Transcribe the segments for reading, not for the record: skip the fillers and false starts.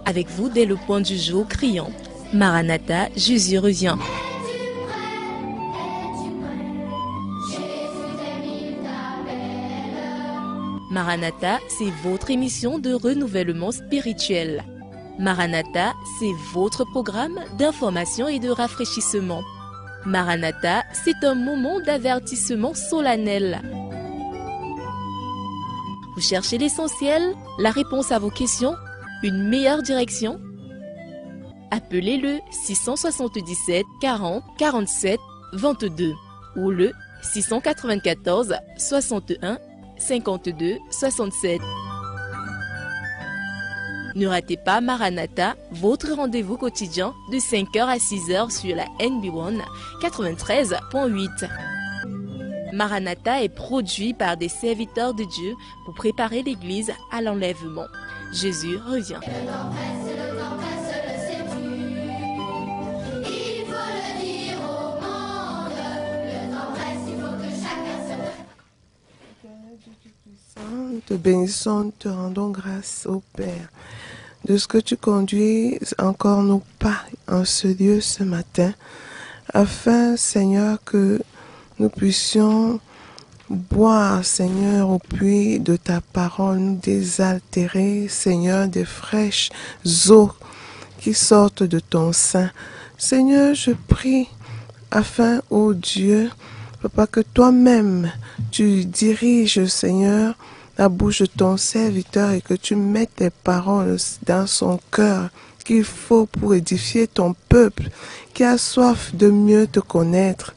Avec vous dès le point du jour criant Maranatha, Jésus revient. Maranatha, c'est votre émission de renouvellement spirituel. Maranatha, c'est votre programme d'information et de rafraîchissement. Maranatha, c'est un moment d'avertissement solennel. Vous cherchez l'essentiel, la réponse à vos questions, une meilleure direction? Appelez le 677 40 47 22 ou le 694 61 52 67. Ne ratez pas Maranatha, votre rendez-vous quotidien de 5h à 6h sur la NB1 93.8. Maranatha est produit par des serviteurs de Dieu pour préparer l'Église à l'enlèvement. Jésus revient. Te bénissons, te rendons grâce au Père de ce que tu conduis encore nos pas en ce lieu ce matin, afin, Seigneur, que nous puissions boire, Seigneur, au puits de ta parole, nous désaltérer, Seigneur, des fraîches eaux qui sortent de ton sein. Seigneur, je prie afin, ô Dieu, Papa, que toi-même, tu diriges, Seigneur, la bouche de ton serviteur et que tu mettes les paroles dans son cœur qu'il faut pour édifier ton peuple qui a soif de mieux te connaître,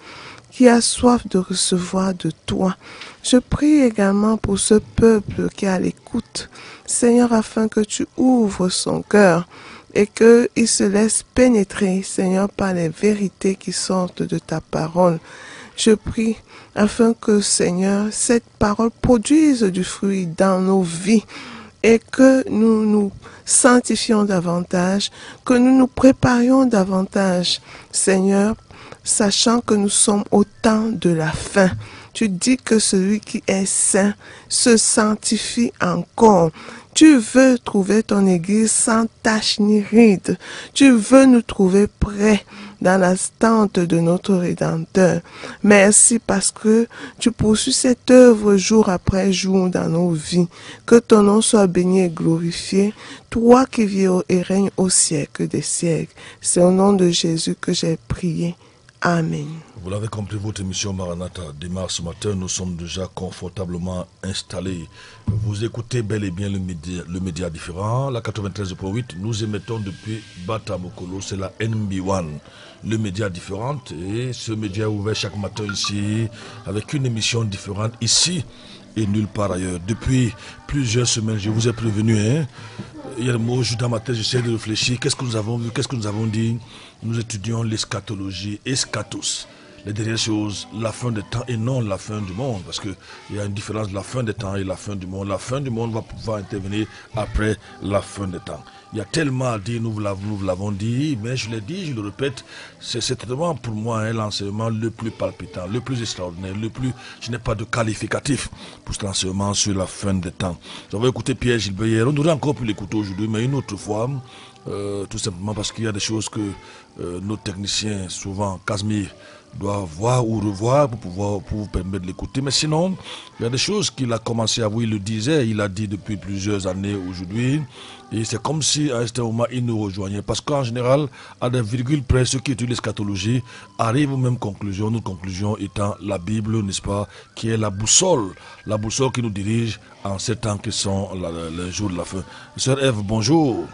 qui a soif de recevoir de toi. Je prie également pour ce peuple qui est à l'écoute, Seigneur, afin que tu ouvres son cœur et qu'il se laisse pénétrer, Seigneur, par les vérités qui sortent de ta parole. Je prie afin que, Seigneur, cette parole produise du fruit dans nos vies et que nous nous sanctifions davantage, que nous nous préparions davantage, Seigneur, sachant que nous sommes au temps de la fin. Tu dis que celui qui est saint se sanctifie encore. Tu veux trouver ton Église sans tache ni ride. Tu veux nous trouver prêts dans la tente de notre Rédempteur. Merci parce que tu poursuis cette œuvre jour après jour dans nos vies. Que ton nom soit béni et glorifié, toi qui vis et règnes au siècle des siècles. C'est au nom de Jésus que j'ai prié. Amen. Vous l'avez compris, votre émission Maranatha démarre ce matin. Nous sommes déjà confortablement installés. Vous écoutez bel et bien le média différent, la 93.8. Nous émettons depuis Batamokolo, c'est la NB1, le média différent. Et ce média est ouvert chaque matin ici, avec une émission différente ici et nulle part ailleurs. Depuis plusieurs semaines, je vous ai prévenu, il y a le mot dans ma tête, j'essaie de réfléchir. Qu'est-ce que nous avons vu, qu'est-ce que nous avons dit? Nous étudions l'eschatologie, eschatos, les dernières choses, la fin des temps et non la fin du monde. Parce qu'il y a une différence de la fin des temps et la fin du monde. La fin du monde va pouvoir intervenir après la fin des temps. Il y a tellement à dire, nous vous l'avons dit, mais je l'ai dit, je le répète, c'est certainement pour moi l'enseignement le plus palpitant, le plus extraordinaire, je n'ai pas de qualificatif pour cet enseignement sur la fin des temps. Nous avons écouté Pierre Gilbert hier, on aurait encore pu l'écouter aujourd'hui, mais une autre fois, tout simplement parce qu'il y a des choses que nos techniciens, souvent Casimir, doit voir ou revoir pour vous permettre de l'écouter. Mais sinon, il y a des choses qu'il a commencé à vous, il le disait, il a dit depuis plusieurs années aujourd'hui. Et c'est comme si à un certain moment il nous rejoignait. Parce qu'en général, à des virgules près, ceux qui étudient l'eschatologie arrivent aux mêmes conclusions. Notre conclusion étant la Bible, n'est-ce pas, qui est la boussole qui nous dirige en ces temps qui sont les jours de la fin. Sœur Ève, bonjour.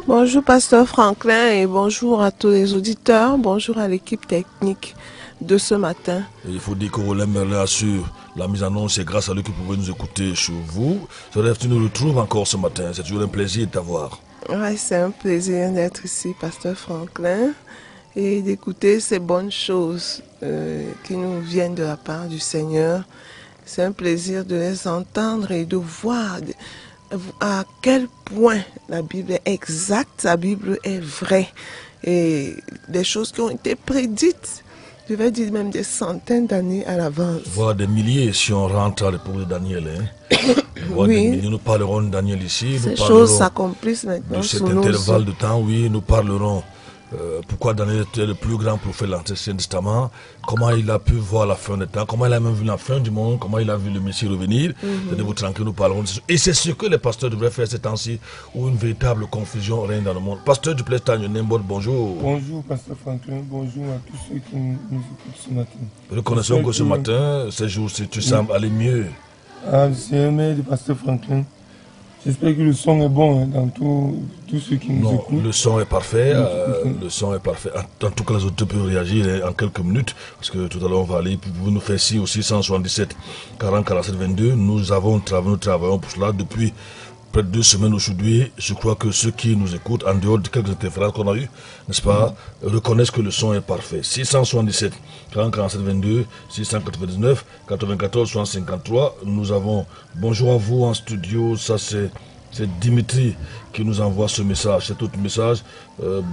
Bonjour Pasteur Franklin et bonjour à tous les auditeurs, bonjour à l'équipe technique de ce matin. Et il faut dire que Roland Merlin assure la mise en onde, c'est grâce à lui que vous pouvez nous écouter chez vous. Tu nous retrouves encore ce matin, c'est toujours un plaisir de t'avoir. Ouais, c'est un plaisir d'être ici, Pasteur Franklin, et d'écouter ces bonnes choses qui nous viennent de la part du Seigneur. C'est un plaisir de les entendre et de voir à quel point la Bible est exacte, la Bible est vraie. Et des choses qui ont été prédites Je vais dire même des centaines d'années à l'avance. Voire des milliers si on rentre à l'époque de Daniel. Hein. Voire Oui. des milliers. Nous parlerons de Daniel ici. Ces Nous choses parlerons s'accomplissent maintenant de cet sous nos intervalle yeux. de temps. Oui, nous parlerons pourquoi Daniel était le plus grand prophète de l'Ancien Testament, comment il a pu voir la fin des temps, comment il a même vu la fin du monde, comment il a vu le Messie revenir. Tenez-vous tranquille, nous parlerons de ça. Et c'est ce que les pasteurs devraient faire ces temps-ci, où une véritable confusion règne dans le monde. Pasteur Duplex Tagnon Nembot, bonjour. Bonjour, Pasteur Franklin. Bonjour à tous ceux qui nous écoutent ce matin. Reconnaissons que ce matin, ces jours-ci, tu sembles aller mieux. Ah, c'est un mail de Pasteur Franklin. J'espère que le son est bon hein, dans tous ceux qui nous Non, écoutent. le son est parfait. Le son est parfait. En tout cas, les autres peuvent réagir en quelques minutes. Parce que tout à l'heure, on va aller. Vous nous faites signe au 677 40 47 22. Nous travaillons pour cela depuis près de 2 semaines aujourd'hui. Je crois que ceux qui nous écoutent, en dehors de quelques interférences qu'on a eues, n'est-ce pas, reconnaissent que le son est parfait. 677 40 47 22, 699 94 153. Nous avons bonjour à vous en studio. Ça, c'est Dimitri qui nous envoie ce message. Cet autre message,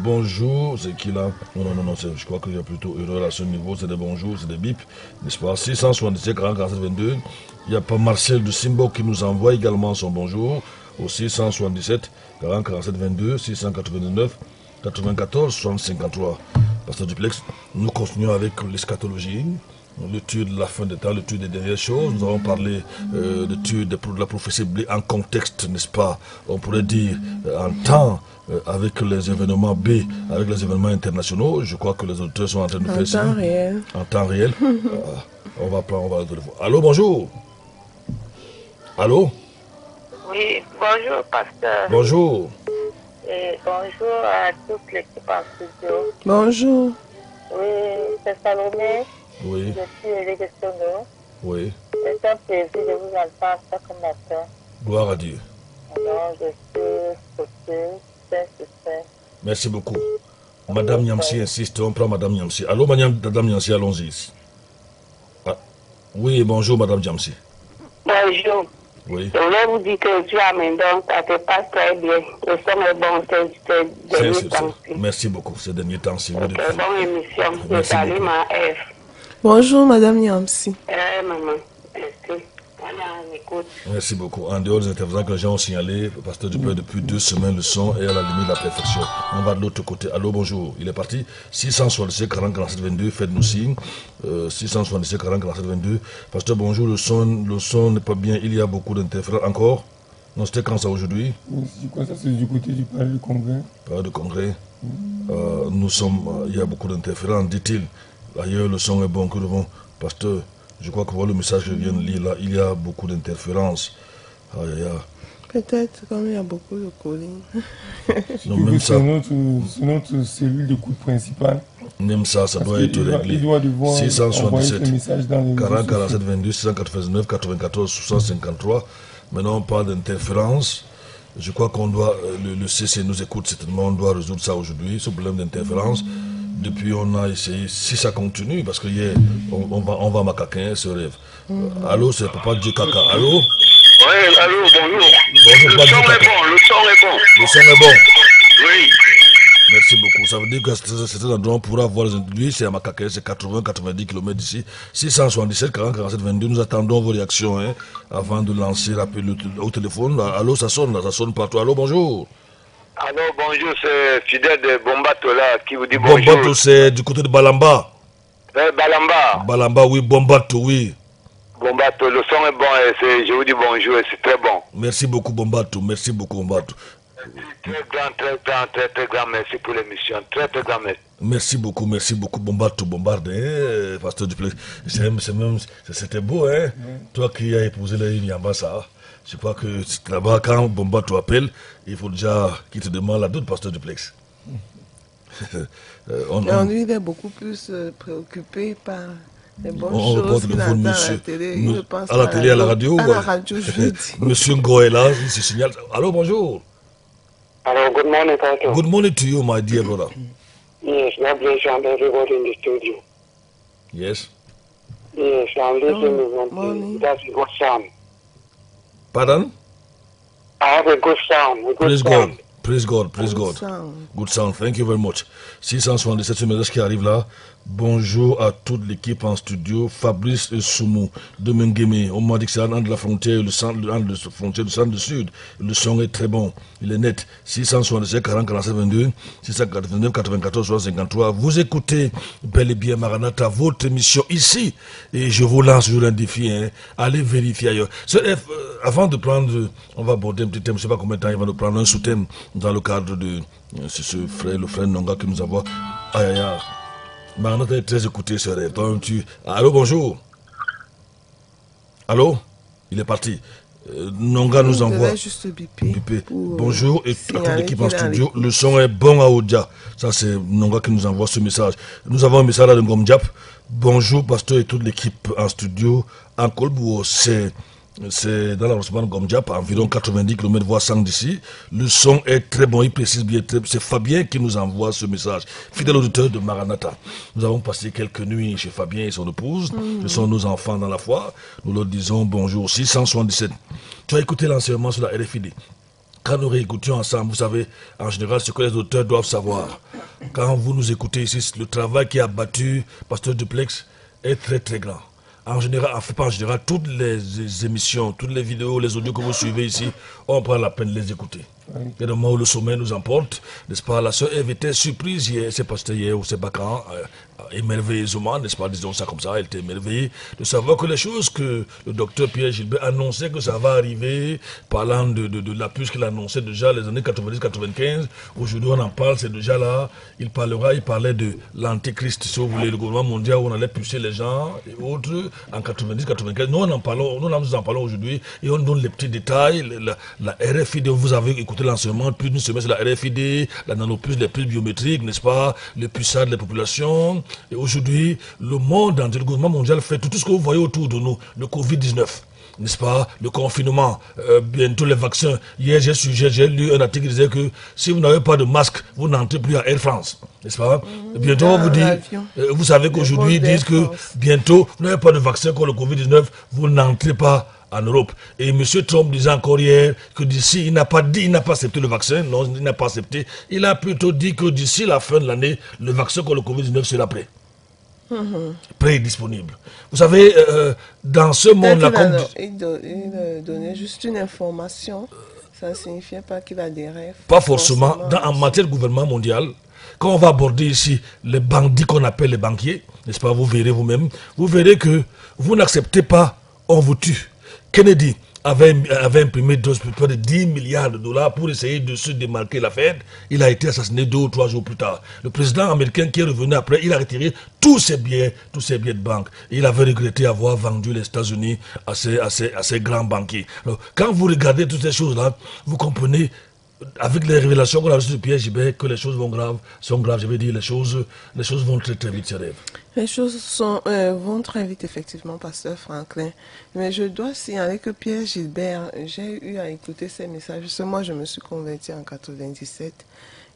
bonjour, c'est qu'il a. Non, je crois qu'il y a plutôt erreur à ce niveau. C'est des bonjours, c'est des bips, n'est-ce pas? 677 40 47 22. Il y a pas Marcel de Simbo qui nous envoie également son bonjour au 677 40 47 22 689 94 153. Pasteur Duplex, nous continuons avec l'eschatologie, l'étude de la fin des temps, l'étude des dernières choses. Nous avons parlé d'étude de la prophétie biblique en contexte, n'est-ce pas? On pourrait dire en temps, avec les événements B, avec les événements internationaux. Je crois que les auteurs sont en train de faire ça. En temps réel. En temps réel. On va le téléphone. Allô, bonjour. Allô? Oui, bonjour, pasteur. Bonjour. Et bonjour à toute l'équipe en studio. Bonjour. Oui, c'est Salomé. Oui, Je suis Élie Sono. oui. C'est un plaisir de vous entendre chaque matin. Gloire à Dieu. Alors, je suis sauteuse, c'est. Merci beaucoup. Madame Niamsi insiste, on prend Madame Niamsi. Allô, Madame Niamsi, allons-y. Ah. Oui, bonjour, Madame Niamsi. Bonjour. Oui. Je voulais vous dire que Dieu a mis donc, ça se passe très bien. Le son est bon, c'est dernier temps-ci. Merci beaucoup, ces derniers temps-ci. C'est une bonne émission. Je Merci salue beaucoup. ma F. Bonjour, Madame Niamsi. Maman, merci. Voilà, on écoute. Merci beaucoup. En dehors des intervenants que les gens ont signalé, Pasteur Duplex, depuis 2 semaines, le son est à la limite de la perfection. On va de l'autre côté. Allô, bonjour. Il est parti. 667 40 47 22, faites-nous signe. 667 40 47 22. Pasteur, bonjour. Le son n'est pas bien. Il y a beaucoup d'interférences. Encore? Non, c'était quand ça aujourd'hui? Je crois que ça, c'est du côté du palais du Congrès. Palais du Congrès. Il y a beaucoup d'interférences, dit-il. Ailleurs, le son est bon. Que devons, Pasteur? Je crois que voilà le message que je viens de lire là. Il y a beaucoup d'interférences. Aïe, aïe, aïe. Peut-être comme il y a beaucoup de collines. Non, même ça, C'est notre cellule d'écoute principale. même ça doit être réglé. Il doit devoir envoyer 677 ce message dans les 40 réseaux 47 22 699 94 653. Maintenant, on parle d'interférence. Je crois qu'on doit, le CC nous écoute certainement, on doit résoudre ça aujourd'hui, ce problème d'interférence. Depuis, on a essayé, si ça continue, parce que hier, on va macaquin, ce rêve. Allô, c'est Papa Dieu Caca. Allô? Oui, allô, bonjour. Bonjour, Le Papa son Dieu est Caca. bon, le son est bon. Le son est bon. Oui. Merci beaucoup. Ça veut dire que c'est un endroit où on pourra voir les individus. C'est à Macaquin, c'est 80-90 km d'ici. 677 40 47 22. Nous attendons vos réactions hein, avant de lancer l'appel au téléphone. Allô, ça sonne partout. Allô, bonjour. Allô, bonjour, c'est Fidèle de Bombato là qui vous dit bonjour. Bombato, c'est du côté de Balamba. Balamba. Balamba, oui, Bombato, oui. Bombato, le son est bon et je vous dis bonjour et c'est très bon. Merci beaucoup, Bombato. Merci beaucoup, Bombato. Très grand merci pour l'émission. Très grand merci. Merci beaucoup, Bombato, Bombardé, Pasteur Duplex. C'était beau, hein. Toi qui as épousé la Yamba, ça. Je crois que là-bas, quand Bombato appelle, il faut déjà qu'il te demande la doute, Pasteur Duplex. Lui, il est beaucoup plus préoccupé par les bonnes on choses qu'il téléphone, entend à monsieur, la télé. Il ne pense à la télé, à la radio. À la radio, je lui dis. Monsieur Ngo est là, il se signale. Allô, bonjour. Hello, good morning, Pastor. Good morning to you, my dear brother. Yes, God bless you and everybody in the studio. Yes. Yes, I'm listening. Morning. That's a good sound. Pardon? I have a good sound. A good Praise sound. God. Praise God. Praise Good God. sound. Good sound. Thank you very much. 677 messages qui arrivent là. Bonjour à toute l'équipe en studio. Fabrice Soumou de Mengeme. On m'a dit que c'est un de la frontière, le centre, de la frontière du centre du sud. Le son est très bon. Il est net. 667 40 47 22, 689 94 53. Vous écoutez bel et bien Maranatha, votre émission ici. Et je vous lance sur un défi. Hein. Allez vérifier ailleurs. Avant de prendre, on va aborder un petit thème. Je ne sais pas combien de temps il va nous prendre un sous-thème dans le cadre de ce frère, le frère Nonga qui nous envoie. Aïe aïe aïe. Maranatha est très écouté, ce rêve. Allô, bonjour. Allô? Il est parti. Nonga nous envoie. Juste biper Bonjour et à toute l'équipe en studio. Le son est bon à Odia. Ça, c'est Nonga qui nous envoie ce message. Nous avons un message là de Ngomdiap. Bonjour, pasteur et toute l'équipe en studio. En Kolbou, c'est dans l'arrondissement de Ngomdiap, à environ 90 km voire 100 d'ici. Le son est très bon, il précise bien. C'est Fabien qui nous envoie ce message. Fidèle auditeur de Maranatha. Nous avons passé quelques nuits chez Fabien et son épouse. Ce sont nos enfants dans la foi. Nous leur disons bonjour. 677. Tu as écouté l'enseignement sur la RFID. Quand nous réécoutions ensemble, vous savez, en général, ce que les auteurs doivent savoir. Quand vous nous écoutez ici, le travail qui a battu Pasteur Duplex est très très grand. En général, pas en général, toutes les émissions, toutes les vidéos, les audios que vous suivez ici, on prend la peine de les écouter. Il y a des moments où le sommet nous emporte, n'est-ce pas? La sœur Ève était surprise hier, c'est pasteur hier ou c'est pas quand, émerveilleusement, n'est-ce pas, disons ça comme ça, elle était émerveillée de savoir que les choses que le docteur Pierre Gilbert annonçait que ça va arriver, parlant de la puce qu'il annonçait déjà les années 90-95, aujourd'hui on en parle, c'est déjà là, il parlait de l'antéchrist, si vous voulez, le gouvernement mondial où on allait pucer les gens et autres en 90-95. Nous en parlons aujourd'hui et on donne les petits détails, la RFID, vous avez écouté l'enseignement, plus d'une semaine sur la RFID, la nanopuce, les puces biométriques, n'est-ce pas, le puçage des populations. Et aujourd'hui, le monde entier, le gouvernement mondial fait tout ce que vous voyez autour de nous, le Covid-19, n'est-ce pas, le confinement, bientôt les vaccins. Hier, j'ai lu un article qui disait que si vous n'avez pas de masque, vous n'entrez plus à Air France, n'est-ce pas? Bientôt, on vous dit, vous savez qu'aujourd'hui, ils disent que bientôt, vous n'avez pas de vaccin contre le Covid-19, vous n'entrez pas en Europe. Et M. Trump disait encore hier que d'ici, il n'a pas accepté le vaccin, non, il n'a pas accepté. Il a plutôt dit que d'ici la fin de l'année, le vaccin contre le Covid-19 sera prêt. Prêt et disponible. Vous savez, dans ce monde-là... Il donnait juste une information, ça ne signifiait pas qu'il adhérait. Pas forcément. En matière de gouvernement mondial, quand on va aborder ici les bandits qu'on appelle les banquiers, n'est-ce pas, vous verrez vous-même, vous verrez que vous n'acceptez pas, on vous tue. Kennedy avait imprimé près de 10 milliards de dollars pour essayer de se démarquer la Fed. Il a été assassiné 2 ou 3 jours plus tard. Le président américain qui est revenu après, il a retiré tous ses biens de banque. Et il avait regretté avoir vendu les États-Unis à ces grands banquiers. Alors, quand vous regardez toutes ces choses-là, vous comprenez, avec les révélations qu'on a reçues de Pierre Gilbert, que les choses sont graves, je veux dire, les choses vont très très vite, Rêve. Les choses vont très vite, effectivement, pasteur Franklin. Mais je dois signaler que Pierre Gilbert, j'ai eu à écouter ses messages. Parce que moi, je me suis converti en 97.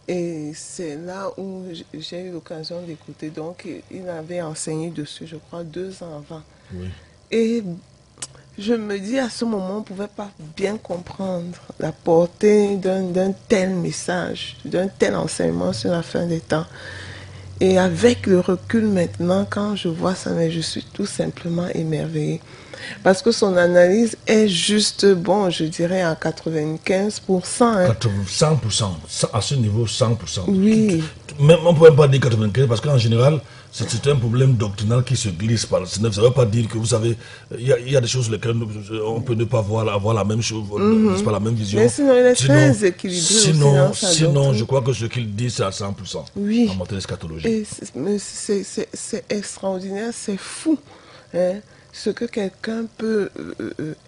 Et c'est là où j'ai eu l'occasion d'écouter. Donc, il avait enseigné dessus, je crois, 2 ans avant. Oui. Et je me dis, à ce moment, on ne pouvait pas bien comprendre la portée d'un tel message, d'un tel enseignement sur la fin des temps. Et avec le recul maintenant, quand je vois ça, mais je suis tout simplement émerveillée. Parce que son analyse est juste, bon, je dirais à 95%. Hein. 100%. À ce niveau, 100%. Oui. Même, on ne peut même pas dire 95% parce qu'en général, c'est un problème doctrinal qui se glisse par le CNF. Ça ne veut pas dire que, vous savez, il y a des choses lesquelles on peut ne pas avoir la même chose, n'est-ce pas, la même vision. Mais sinon, il est très équilibré. Sinon, je crois que ce qu'il dit, c'est à 100%. Oui. En matière d'eschatologie. Et c'est extraordinaire, c'est fou. Hein. Ce que quelqu'un peut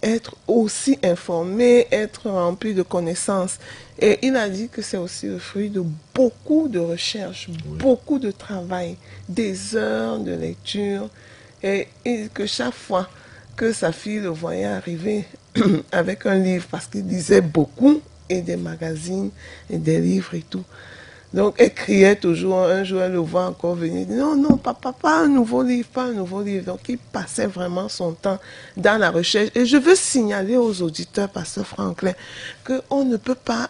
être aussi informé, être rempli de connaissances. Et il a dit que c'est aussi le fruit de beaucoup de recherches, beaucoup de travail, des heures de lecture. Et que chaque fois que sa fille le voyait arriver avec un livre, parce qu'il lisait beaucoup, et des magazines, et des livres et tout. Donc, elle criait toujours, un jour, elle le voit encore venir, dit, non, papa, pas un nouveau livre, pas un nouveau livre. Donc, il passait vraiment son temps dans la recherche. Et je veux signaler aux auditeurs, pasteur Franklin, qu'on ne peut pas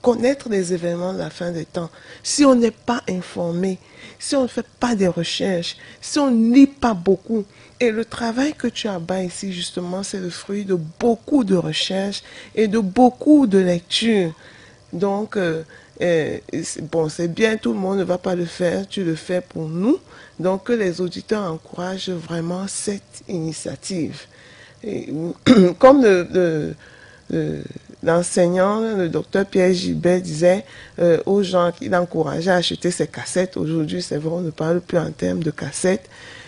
connaître les événements de la fin des temps, si on n'est pas informé, si on ne fait pas des recherches, si on ne lit pas beaucoup, et le travail que tu abats ici, justement, c'est le fruit de beaucoup de recherches et de beaucoup de lectures. Donc, bon, c'est bien, tout le monde ne va pas le faire, tu le fais pour nous. Donc, que les auditeurs encouragent vraiment cette initiative. Et, comme l'enseignant, le docteur Pierre Gilbert disait aux gens qu'il encourageait à acheter ses cassettes. Aujourd'hui, c'est vrai, on ne parle plus en termes de cassettes.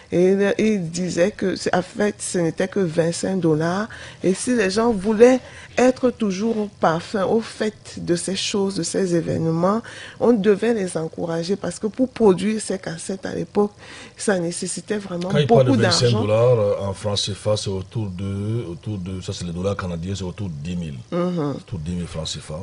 Et il disait que, en fait, ce n'était que $25. Et si les gens voulaient être toujours au parfum, au fait de ces choses, de ces événements, on devait les encourager parce que pour produire ces cassettes à l'époque, ça nécessitait vraiment beaucoup d'argent. Quand il parle de $25 en francs CFA, c'est autour de, ça c'est les dollars canadiens, c'est autour de 10 000. Autour de 10 000 francs CFA.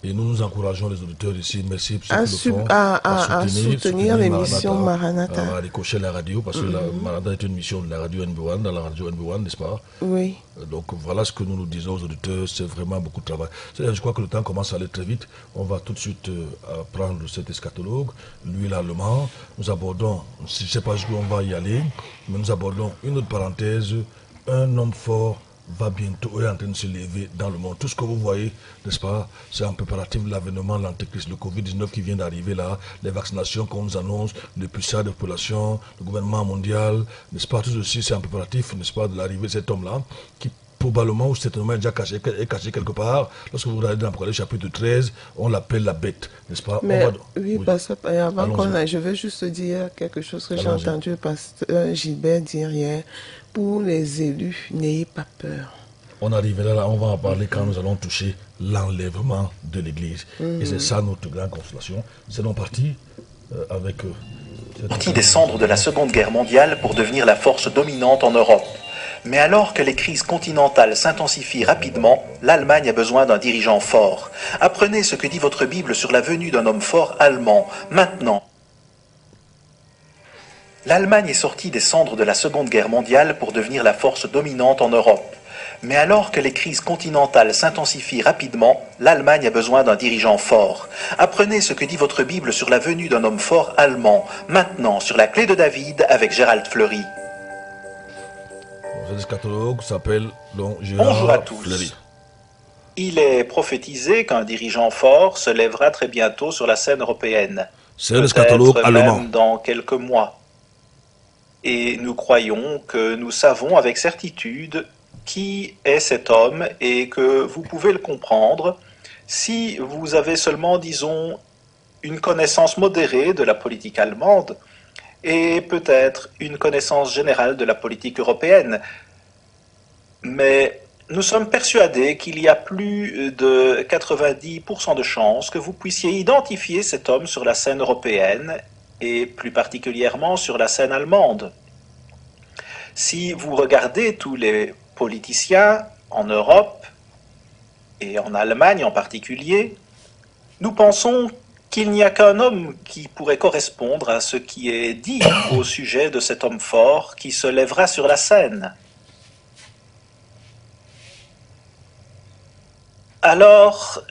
Et nous encourageons les auditeurs ici, merci pour ce qu'ils le font, à soutenir l'émission Maranatha. À décocher la radio, parce que la Maranatha est une mission de la radio NB1, dans la radio NB1, n'est-ce pas? Oui. Donc voilà ce que nous disons aux auditeurs, c'est vraiment beaucoup de travail. Je crois que le temps commence à aller très vite. On va tout de suite prendre cet eschatologue, lui l'allemand. Nous abordons, je ne sais pas jusqu'où on va y aller, mais nous abordons une autre parenthèse, un homme fort va bientôt est en train de se lever dans le monde. Tout ce que vous voyez, n'est-ce pas, c'est en préparatif de l'avènement de l'antéchrist, le Covid-19 qui vient d'arriver là, les vaccinations qu'on nous annonce, le puissance de population, le gouvernement mondial, n'est-ce pas, tout ceci c'est en préparatif, n'est-ce pas, de l'arrivée de cet homme-là, qui probablement ou certainement est déjà caché quelque part. Lorsque vous regardez dans l'Apocalypse chapitre 13, on l'appelle la bête, n'est-ce pas? Mais, oui, parce que avant je veux juste dire quelque chose que j'ai entendu pasteur Gilbert dire hier. Pour les élus, n'ayez pas peur. On arrivera là, on va en parler quand nous allons toucher l'enlèvement de l'Église. Et c'est ça notre grande consolation. C'est donc parti avec... Parti des cendres de la Seconde Guerre mondiale pour devenir la force dominante en Europe. Mais alors que les crises continentales s'intensifient rapidement, l'Allemagne a besoin d'un dirigeant fort. Apprenez ce que dit votre Bible sur la venue d'un homme fort allemand, maintenant. L'Allemagne est sortie des cendres de la Seconde Guerre mondiale pour devenir la force dominante en Europe. Mais alors que les crises continentales s'intensifient rapidement, l'Allemagne a besoin d'un dirigeant fort. Apprenez ce que dit votre Bible sur la venue d'un homme fort allemand, maintenant sur la clé de David avec Gérald Fleury. Cet eschatologue s'appelle donc Gérald Bonjour à tous. Fleury. Il est prophétisé qu'un dirigeant fort se lèvera très bientôt sur la scène européenne. C'est un eschatologue allemand. Même dans quelques mois. Et nous croyons que nous savons avec certitude qui est cet homme et que vous pouvez le comprendre si vous avez seulement, disons, une connaissance modérée de la politique allemande et peut-être une connaissance générale de la politique européenne. Mais nous sommes persuadés qu'il y a plus de 90% de chances que vous puissiez identifier cet homme sur la scène européenne et plus particulièrement sur la scène allemande. Si vous regardez tous les politiciens en Europe et en Allemagne en particulier, nous pensons qu'il n'y a qu'un homme qui pourrait correspondre à ce qui est dit au sujet de cet homme fort qui se lèvera sur la scène. Alors,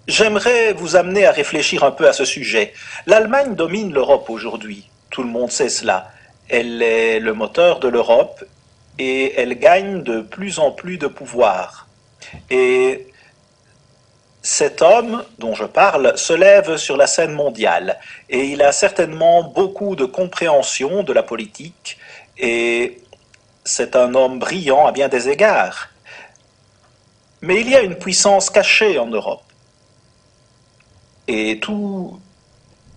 j'aimerais vous amener à réfléchir un peu à ce sujet. L'Allemagne domine l'Europe aujourd'hui, tout le monde sait cela. Elle est le moteur de l'Europe et elle gagne de plus en plus de pouvoir. Et cet homme dont je parle se lève sur la scène mondiale et il a certainement beaucoup de compréhension de la politique et c'est un homme brillant à bien des égards. Mais il y a une puissance cachée en Europe. Et tout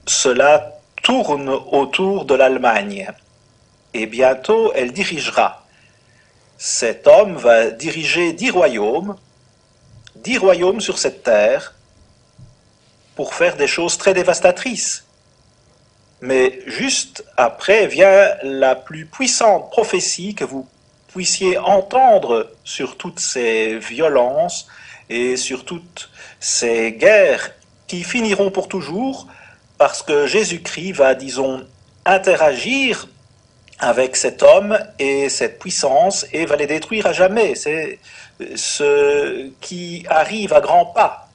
cela tourne autour de l'Allemagne. Et bientôt, elle dirigera. Cet homme va diriger 10 royaumes sur cette terre, pour faire des choses très dévastatrices. Mais juste après vient la plus puissante prophétie que vous puissiez entendre sur toutes ces violences et sur toutes ces guerres qui finiront pour toujours, parce que Jésus-Christ va, disons, interagir avec cet homme et cette puissance et va les détruire à jamais. C'est ce qui arrive à grands pas.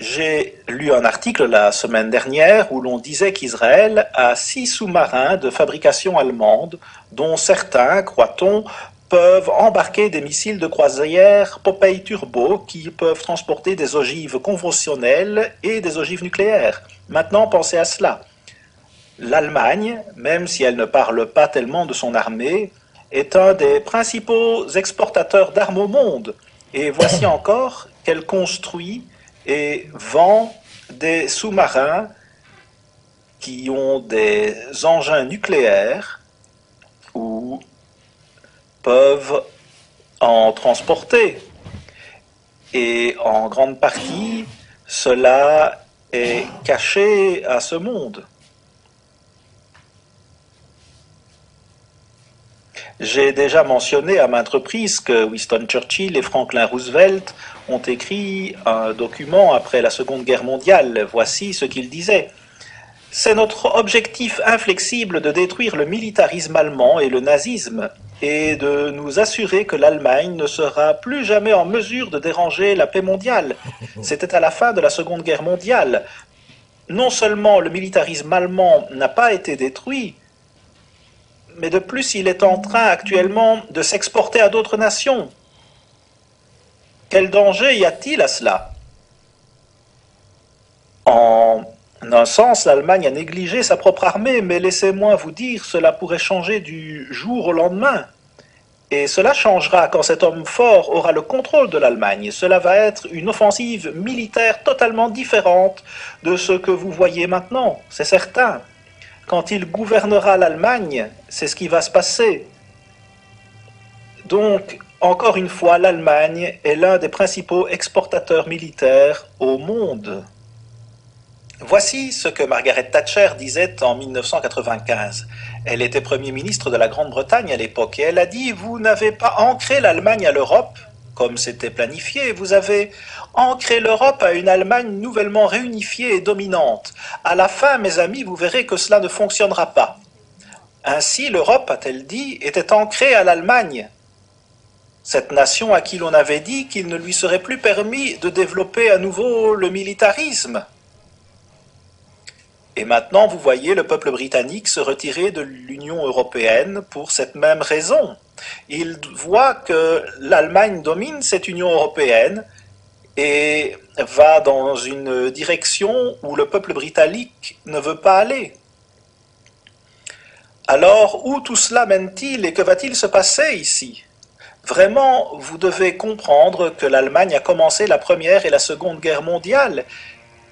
J'ai lu un article la semaine dernière où l'on disait qu'Israël a 6 sous-marins de fabrication allemande, dont certains, croit-on, peuvent embarquer des missiles de croisière Popeye Turbo qui peuvent transporter des ogives conventionnelles et des ogives nucléaires. Maintenant, pensez à cela. L'Allemagne, même si elle ne parle pas tellement de son armée, est un des principaux exportateurs d'armes au monde. Et voici encore qu'elle construit et vend des sous-marins qui ont des engins nucléaires ou peuvent en transporter. Et en grande partie, cela est caché à ce monde. J'ai déjà mentionné à maintes reprises que Winston Churchill et Franklin Roosevelt ont écrit un document après la Seconde Guerre mondiale. Voici ce qu'ils disaient. C'est notre objectif inflexible de détruire le militarisme allemand et le nazisme et de nous assurer que l'Allemagne ne sera plus jamais en mesure de déranger la paix mondiale. C'était à la fin de la Seconde Guerre mondiale. Non seulement le militarisme allemand n'a pas été détruit, mais de plus, il est en train actuellement de s'exporter à d'autres nations. Quel danger y a-t-il à cela? En un sens, l'Allemagne a négligé sa propre armée, mais laissez-moi vous dire, cela pourrait changer du jour au lendemain. Et cela changera quand cet homme fort aura le contrôle de l'Allemagne. Cela va être une offensive militaire totalement différente de ce que vous voyez maintenant, c'est certain. Quand il gouvernera l'Allemagne, c'est ce qui va se passer. Donc, encore une fois, l'Allemagne est l'un des principaux exportateurs militaires au monde. Voici ce que Margaret Thatcher disait en 1995. Elle était Premier ministre de la Grande-Bretagne à l'époque et elle a dit « Vous n'avez pas ancré l'Allemagne à l'Europe, comme c'était planifié, vous avez ancré l'Europe à une Allemagne nouvellement réunifiée et dominante. À la fin, mes amis, vous verrez que cela ne fonctionnera pas. » Ainsi, l'Europe, a-t-elle dit, était ancrée à l'Allemagne. Cette nation à qui l'on avait dit qu'il ne lui serait plus permis de développer à nouveau le militarisme. Et maintenant, vous voyez le peuple britannique se retirer de l'Union européenne pour cette même raison. Il voit que l'Allemagne domine cette Union européenne et va dans une direction où le peuple britannique ne veut pas aller. Alors, où tout cela mène-t-il et que va-t-il se passer ici? Vraiment, vous devez comprendre que l'Allemagne a commencé la Première et la Seconde Guerre mondiale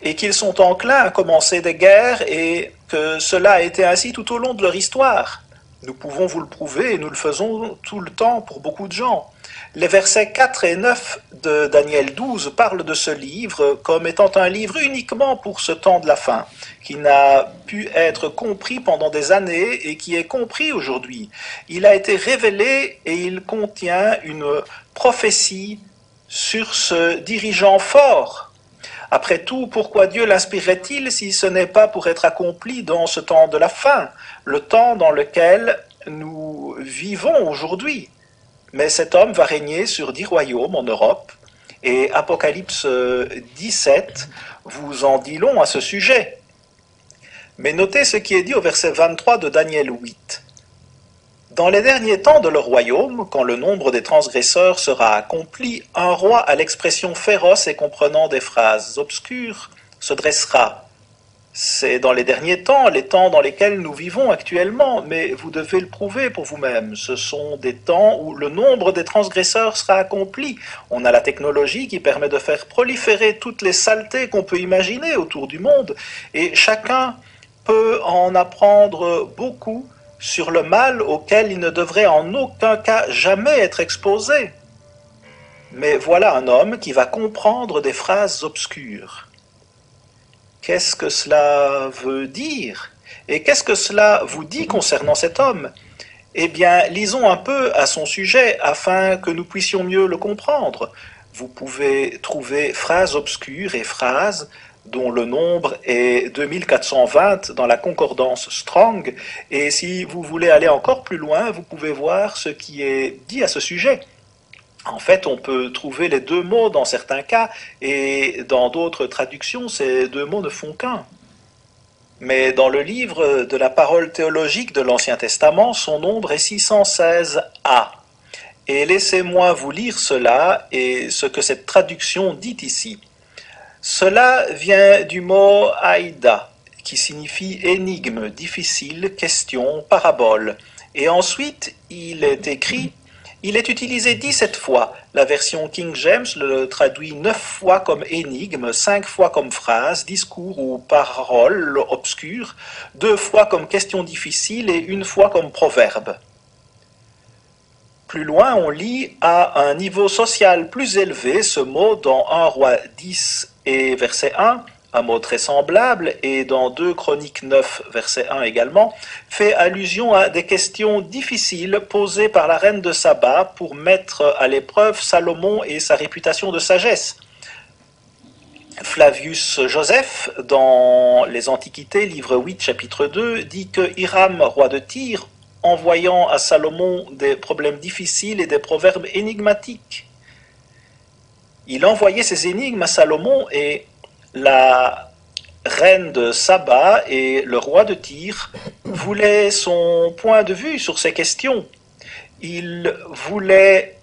et qu'ils sont enclins à commencer des guerres et que cela a été ainsi tout au long de leur histoire. Nous pouvons vous le prouver et nous le faisons tout le temps pour beaucoup de gens. Les versets 4 et 9 de Daniel 12 parlent de ce livre comme étant un livre uniquement pour ce temps de la fin, qui n'a pu être compris pendant des années et qui est compris aujourd'hui. Il a été révélé et il contient une prophétie sur ce dirigeant fort. Après tout, pourquoi Dieu l'inspirait-il si ce n'est pas pour être accompli dans ce temps de la fin, le temps dans lequel nous vivons aujourd'hui? Mais cet homme va régner sur 10 royaumes en Europe, et Apocalypse 17 vous en dit long à ce sujet. Mais notez ce qui est dit au verset 23 de Daniel 8. Dans les derniers temps de leur royaume, quand le nombre des transgresseurs sera accompli, un roi à l'expression féroce et comprenant des phrases obscures se dressera. C'est dans les derniers temps, les temps dans lesquels nous vivons actuellement, mais vous devez le prouver pour vous-même. Ce sont des temps où le nombre des transgresseurs sera accompli. On a la technologie qui permet de faire proliférer toutes les saletés qu'on peut imaginer autour du monde, et chacun peut en apprendre beaucoup sur le mal auquel il ne devrait en aucun cas jamais être exposé. Mais voilà un homme qui va comprendre des phrases obscures. Qu'est-ce que cela veut dire? Et qu'est-ce que cela vous dit concernant cet homme? Eh bien, lisons un peu à son sujet afin que nous puissions mieux le comprendre. Vous pouvez trouver phrases obscures et phrases dont le nombre est 2420 dans la concordance Strong, et si vous voulez aller encore plus loin, vous pouvez voir ce qui est dit à ce sujet. En fait, on peut trouver les deux mots dans certains cas, et dans d'autres traductions, ces deux mots ne font qu'un. Mais dans le livre de la parole théologique de l'Ancien Testament, son nombre est 616a. Et laissez-moi vous lire cela et ce que cette traduction dit ici. Cela vient du mot aïda, qui signifie énigme, difficile, question, parabole. Et ensuite, il est écrit, il est utilisé 17 fois. La version King James le traduit 9 fois comme énigme, 5 fois comme phrase, discours ou parole obscure, 2 fois comme question difficile et 1 fois comme proverbe. Plus loin, on lit à un niveau social plus élevé ce mot dans 1 Roi 10 et verset 1, un mot très semblable, et dans 2 Chroniques 9, verset 1 également, fait allusion à des questions difficiles posées par la reine de Saba pour mettre à l'épreuve Salomon et sa réputation de sagesse. Flavius Joseph, dans les Antiquités, livre 8, chapitre 2, dit que Hiram, roi de Tyr, envoyant à Salomon des problèmes difficiles et des proverbes énigmatiques. Il envoyait ces énigmes à Salomon et la reine de Saba et le roi de Tyr voulaient son point de vue sur ces questions. Ils voulaient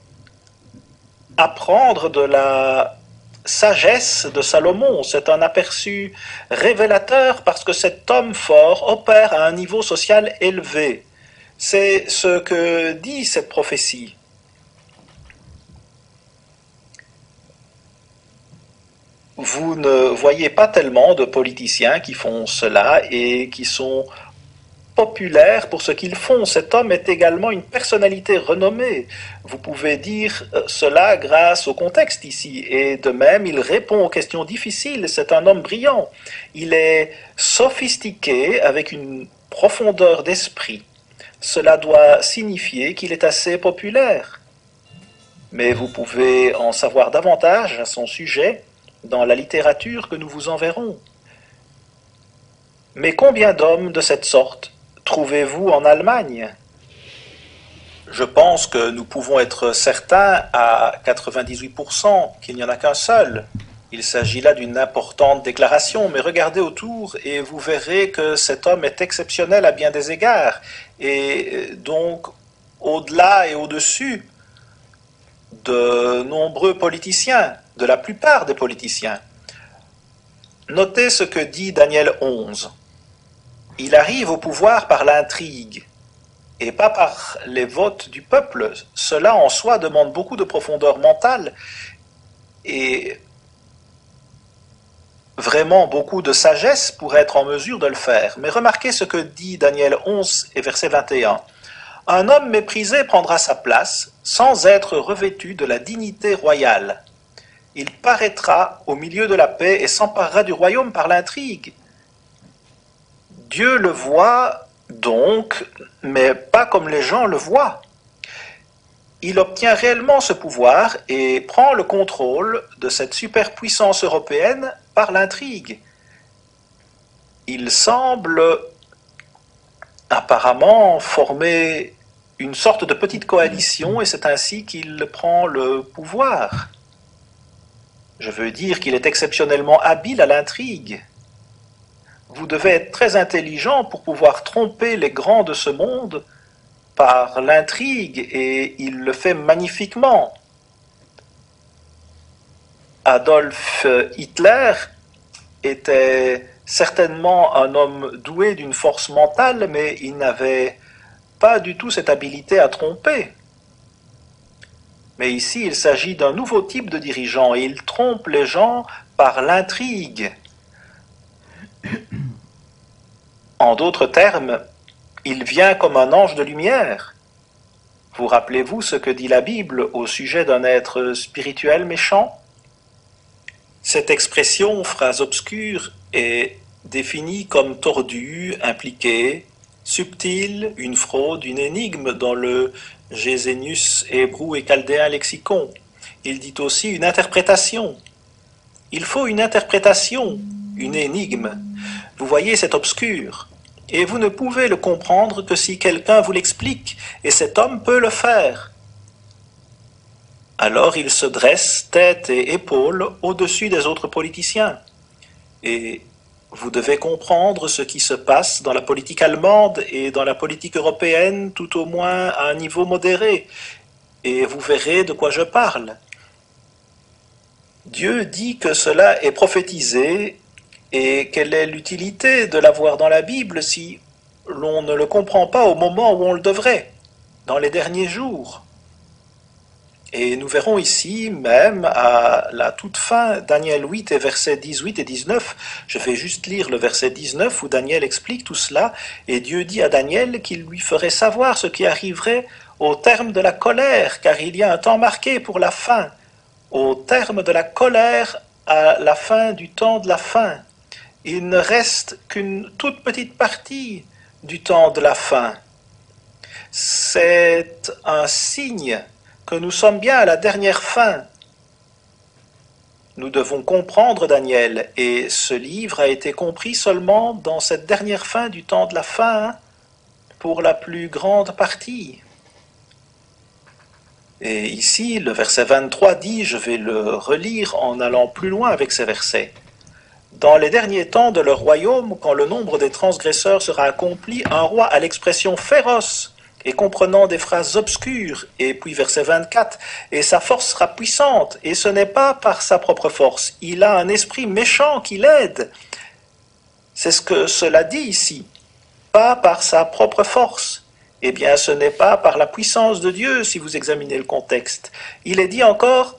apprendre de la sagesse de Salomon. C'est un aperçu révélateur parce que cet homme fort opère à un niveau social élevé. C'est ce que dit cette prophétie. Vous ne voyez pas tellement de politiciens qui font cela et qui sont populaires pour ce qu'ils font. Cet homme est également une personnalité renommée. Vous pouvez dire cela grâce au contexte ici. Et de même, il répond aux questions difficiles. C'est un homme brillant. Il est sophistiqué avec une profondeur d'esprit. Cela doit signifier qu'il est assez populaire. Mais vous pouvez en savoir davantage à son sujet dans la littérature que nous vous enverrons. Mais combien d'hommes de cette sorte trouvez-vous en Allemagne? Je pense que nous pouvons être certains à 98% qu'il n'y en a qu'un seul. Il s'agit là d'une importante déclaration, mais regardez autour et vous verrez que cet homme est exceptionnel à bien des égards, et donc au-delà et au-dessus de nombreux politiciens, de la plupart des politiciens. Notez ce que dit Daniel 11. Il arrive au pouvoir par l'intrigue et pas par les votes du peuple. Cela en soi demande beaucoup de profondeur mentale et vraiment beaucoup de sagesse pour être en mesure de le faire. Mais remarquez ce que dit Daniel 11 et verset 21. Un homme méprisé prendra sa place sans être revêtu de la dignité royale. Il paraîtra au milieu de la paix et s'emparera du royaume par l'intrigue. Dieu le voit donc, mais pas comme les gens le voient. Il obtient réellement ce pouvoir et prend le contrôle de cette superpuissance européenne par l'intrigue. Il semble apparemment former une sorte de petite coalition et c'est ainsi qu'il prend le pouvoir. Je veux dire qu'il est exceptionnellement habile à l'intrigue. Vous devez être très intelligent pour pouvoir tromper les grands de ce monde par l'intrigue, et il le fait magnifiquement. Adolf Hitler était certainement un homme doué d'une force mentale, mais il n'avait pas du tout cette habileté à tromper. Mais ici, il s'agit d'un nouveau type de dirigeant, et il trompe les gens par l'intrigue. En d'autres termes, il vient comme un ange de lumière. Vous rappelez-vous ce que dit la Bible au sujet d'un être spirituel méchant? Cette expression, phrase obscure, est définie comme tordue, impliquée, subtile, une fraude, une énigme dans le Gesenius hébreu et chaldéen lexicon. Il dit aussi une interprétation. Il faut une interprétation, une énigme. Vous voyez, c'est obscur. Et vous ne pouvez le comprendre que si quelqu'un vous l'explique, et cet homme peut le faire. Alors il se dresse tête et épaules au-dessus des autres politiciens. Et vous devez comprendre ce qui se passe dans la politique allemande et dans la politique européenne, tout au moins à un niveau modéré. Et vous verrez de quoi je parle. Dieu dit que cela est prophétisé, et quelle est l'utilité de l'avoir dans la Bible si l'on ne le comprend pas au moment où on le devrait, dans les derniers jours? Et nous verrons ici, même à la toute fin, Daniel 8 et versets 18 et 19, je vais juste lire le verset 19 où Daniel explique tout cela, et Dieu dit à Daniel qu'il lui ferait savoir ce qui arriverait au terme de la colère, car il y a un temps marqué pour la fin, au terme de la colère à la fin du temps de la fin. Il ne reste qu'une toute petite partie du temps de la fin. C'est un signe que nous sommes bien à la dernière fin. Nous devons comprendre Daniel, et ce livre a été compris seulement dans cette dernière fin du temps de la fin, pour la plus grande partie. Et ici, le verset 23 dit, je vais le relire en allant plus loin avec ces versets. Dans les derniers temps de leur royaume, quand le nombre des transgresseurs sera accompli, un roi à l'expression féroce et comprenant des phrases obscures, et puis verset 24, et sa force sera puissante, et ce n'est pas par sa propre force, il a un esprit méchant qui l'aide. C'est ce que cela dit ici, pas par sa propre force. Eh bien, ce n'est pas par la puissance de Dieu, si vous examinez le contexte. Il est dit encore,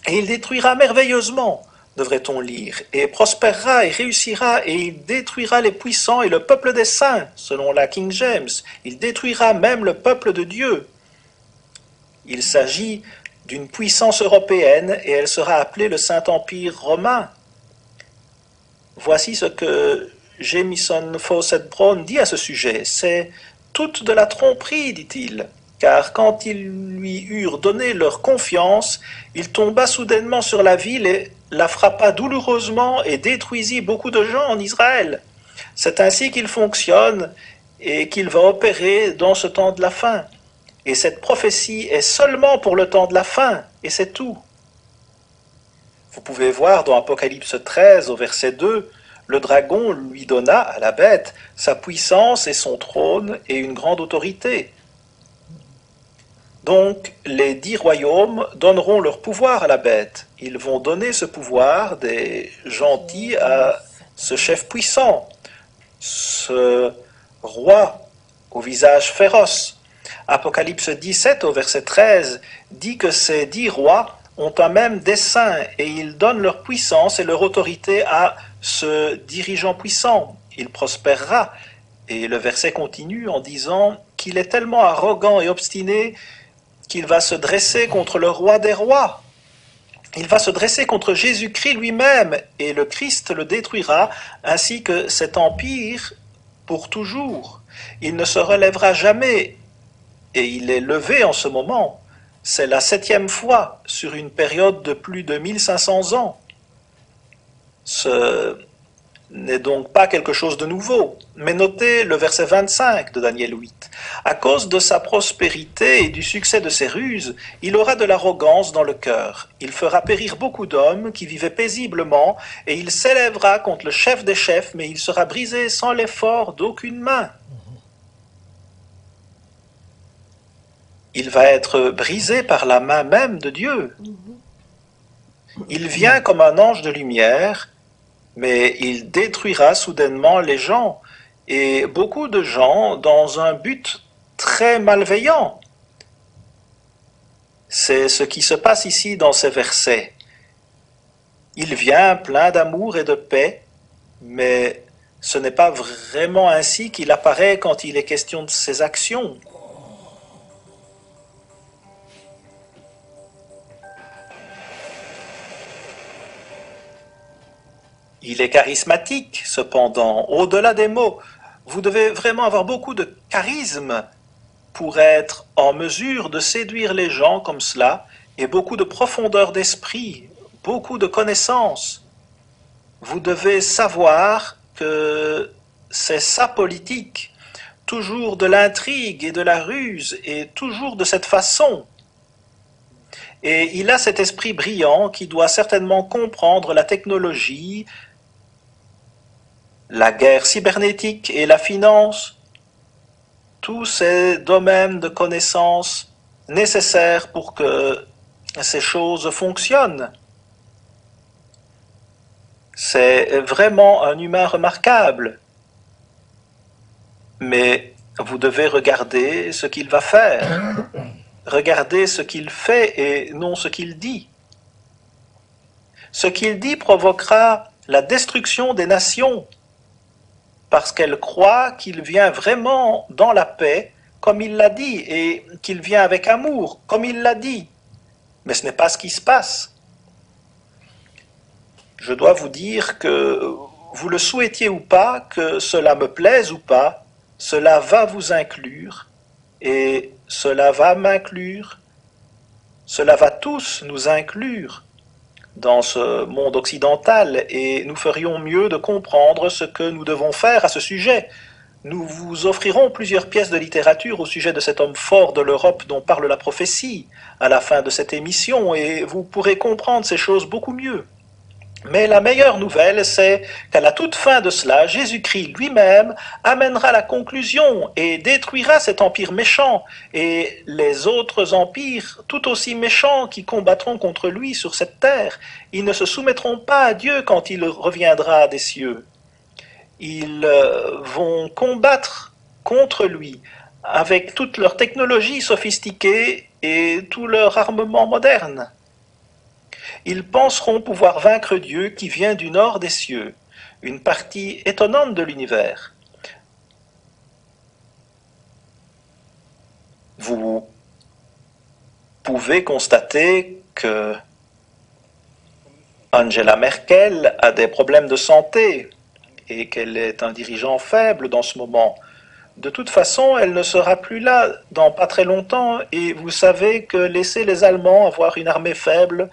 et il détruira merveilleusement, devrait-on lire, et prospérera et réussira, et il détruira les puissants et le peuple des saints, selon la King James. Il détruira même le peuple de Dieu. Il s'agit d'une puissance européenne, et elle sera appelée le Saint-Empire romain. Voici ce que Jamieson Fawcett Brown dit à ce sujet. C'est toute de la tromperie, dit-il, car quand ils lui eurent donné leur confiance, il tomba soudainement sur la ville et la frappa douloureusement et détruisit beaucoup de gens en Israël. C'est ainsi qu'il fonctionne et qu'il va opérer dans ce temps de la fin. Et cette prophétie est seulement pour le temps de la fin, et c'est tout. Vous pouvez voir dans Apocalypse 13 au verset 2, le dragon lui donna à la bête sa puissance et son trône et une grande autorité. Donc, les 10 royaumes donneront leur pouvoir à la bête. Ils vont donner ce pouvoir des gentils à ce chef puissant, ce roi au visage féroce. Apocalypse 17 au verset 13 dit que ces 10 rois ont un même dessein et ils donnent leur puissance et leur autorité à ce dirigeant puissant. Il prospérera. Et le verset continue en disant qu'il est tellement arrogant et obstiné qu'il va se dresser contre le roi des rois. Il va se dresser contre Jésus-Christ lui-même, et le Christ le détruira, ainsi que cet empire pour toujours. Il ne se relèvera jamais, et il est levé en ce moment. C'est la 7e fois sur une période de plus de 1500 ans. Ce n'est donc pas quelque chose de nouveau. Mais notez le verset 25 de Daniel 8. À cause de sa prospérité et du succès de ses ruses, il aura de l'arrogance dans le cœur. Il fera périr beaucoup d'hommes qui vivaient paisiblement, et il s'élèvera contre le chef des chefs, mais il sera brisé sans l'effort d'aucune main. Il va être brisé par la main même de Dieu. Il vient comme un ange de lumière, mais il détruira soudainement les gens, et beaucoup de gens dans un but très malveillant. C'est ce qui se passe ici dans ces versets. Il vient plein d'amour et de paix, mais ce n'est pas vraiment ainsi qu'il apparaît quand il est question de ses actions. Il est charismatique, cependant, au-delà des mots. Vous devez vraiment avoir beaucoup de charisme pour être en mesure de séduire les gens comme cela, et beaucoup de profondeur d'esprit, beaucoup de connaissances. Vous devez savoir que c'est sa politique, toujours de l'intrigue et de la ruse, et toujours de cette façon. Et il a cet esprit brillant qui doit certainement comprendre la technologie, la guerre cybernétique et la finance, tous ces domaines de connaissances nécessaires pour que ces choses fonctionnent. C'est vraiment un humain remarquable. Mais vous devez regarder ce qu'il va faire. Regardez ce qu'il fait et non ce qu'il dit. Ce qu'il dit provoquera la destruction des nations parce qu'elles croient qu'il vient vraiment dans la paix comme il l'a dit et qu'il vient avec amour comme il l'a dit. Mais ce n'est pas ce qui se passe. Je dois vous dire que vous le souhaitiez ou pas, que cela me plaise ou pas, cela va vous inclure et cela va m'inclure, cela va tous nous inclure dans ce monde occidental et nous ferions mieux de comprendre ce que nous devons faire à ce sujet. Nous vous offrirons plusieurs pièces de littérature au sujet de cet homme fort de l'Europe dont parle la prophétie à la fin de cette émission et vous pourrez comprendre ces choses beaucoup mieux. Mais la meilleure nouvelle, c'est qu'à la toute fin de cela, Jésus-Christ lui-même amènera la conclusion et détruira cet empire méchant et les autres empires tout aussi méchants qui combattront contre lui sur cette terre. Ils ne se soumettront pas à Dieu quand il reviendra des cieux. Ils vont combattre contre lui avec toute leur technologie sophistiquée et tout leur armement moderne. Ils penseront pouvoir vaincre Dieu qui vient du nord des cieux, une partie étonnante de l'univers. Vous pouvez constater que Angela Merkel a des problèmes de santé et qu'elle est un dirigeant faible dans ce moment. De toute façon, elle ne sera plus là dans pas très longtemps et vous savez que laisser les Allemands avoir une armée faible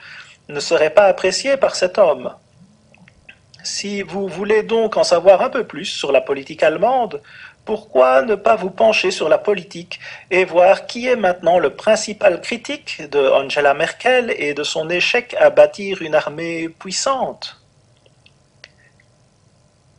ne serait pas apprécié par cet homme. Si vous voulez donc en savoir un peu plus sur la politique allemande, pourquoi ne pas vous pencher sur la politique et voir qui est maintenant le principal critique de Angela Merkel et de son échec à bâtir une armée puissante?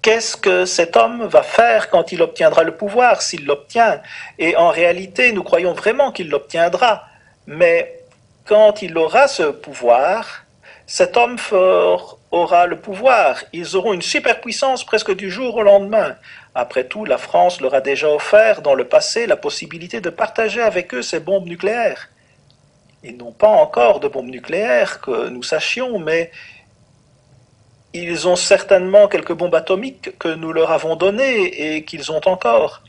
Qu'est-ce que cet homme va faire quand il obtiendra le pouvoir, s'il l'obtient? Et en réalité, nous croyons vraiment qu'il l'obtiendra. Mais quand il aura ce pouvoir, cet homme fort aura le pouvoir. Ils auront une superpuissance presque du jour au lendemain. Après tout, la France leur a déjà offert dans le passé la possibilité de partager avec eux ses bombes nucléaires. Ils n'ont pas encore de bombes nucléaires que nous sachions, mais ils ont certainement quelques bombes atomiques que nous leur avons données et qu'ils ont encore.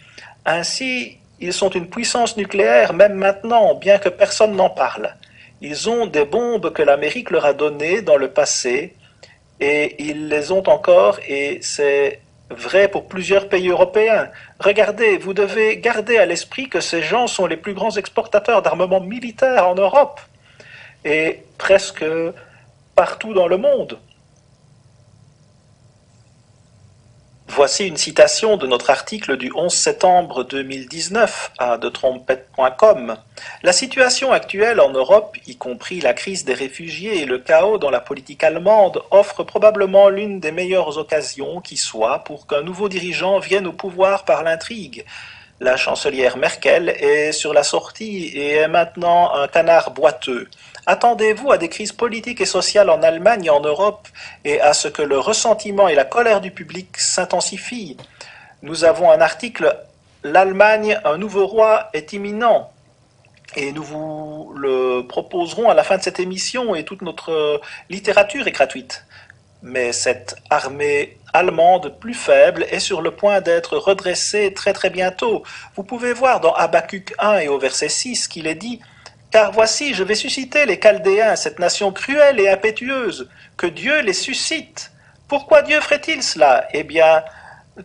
Ainsi, ils sont une puissance nucléaire même maintenant, bien que personne n'en parle. Ils ont des bombes que l'Amérique leur a données dans le passé et ils les ont encore et c'est vrai pour plusieurs pays européens. Regardez, vous devez garder à l'esprit que ces gens sont les plus grands exportateurs d'armements militaires en Europe et presque partout dans le monde. Voici une citation de notre article du 11 septembre 2019 à detrompette.com. La situation actuelle en Europe, y compris la crise des réfugiés et le chaos dans la politique allemande, offre probablement l'une des meilleures occasions qui soit pour qu'un nouveau dirigeant vienne au pouvoir par l'intrigue. La chancelière Merkel est sur la sortie et est maintenant un canard boiteux. Attendez-vous à des crises politiques et sociales en Allemagne et en Europe et à ce que le ressentiment et la colère du public s'intensifient. Nous avons un article « L'Allemagne, un nouveau roi est imminent » et nous vous le proposerons à la fin de cette émission et toute notre littérature est gratuite. Mais cette armée allemande plus faible est sur le point d'être redressée très très bientôt. Vous pouvez voir dans Habacuc 1 et au verset 6 qu'il est dit « Car voici, je vais susciter les Chaldéens, cette nation cruelle et impétueuse, que Dieu les suscite. » Pourquoi Dieu ferait-il cela? Eh bien,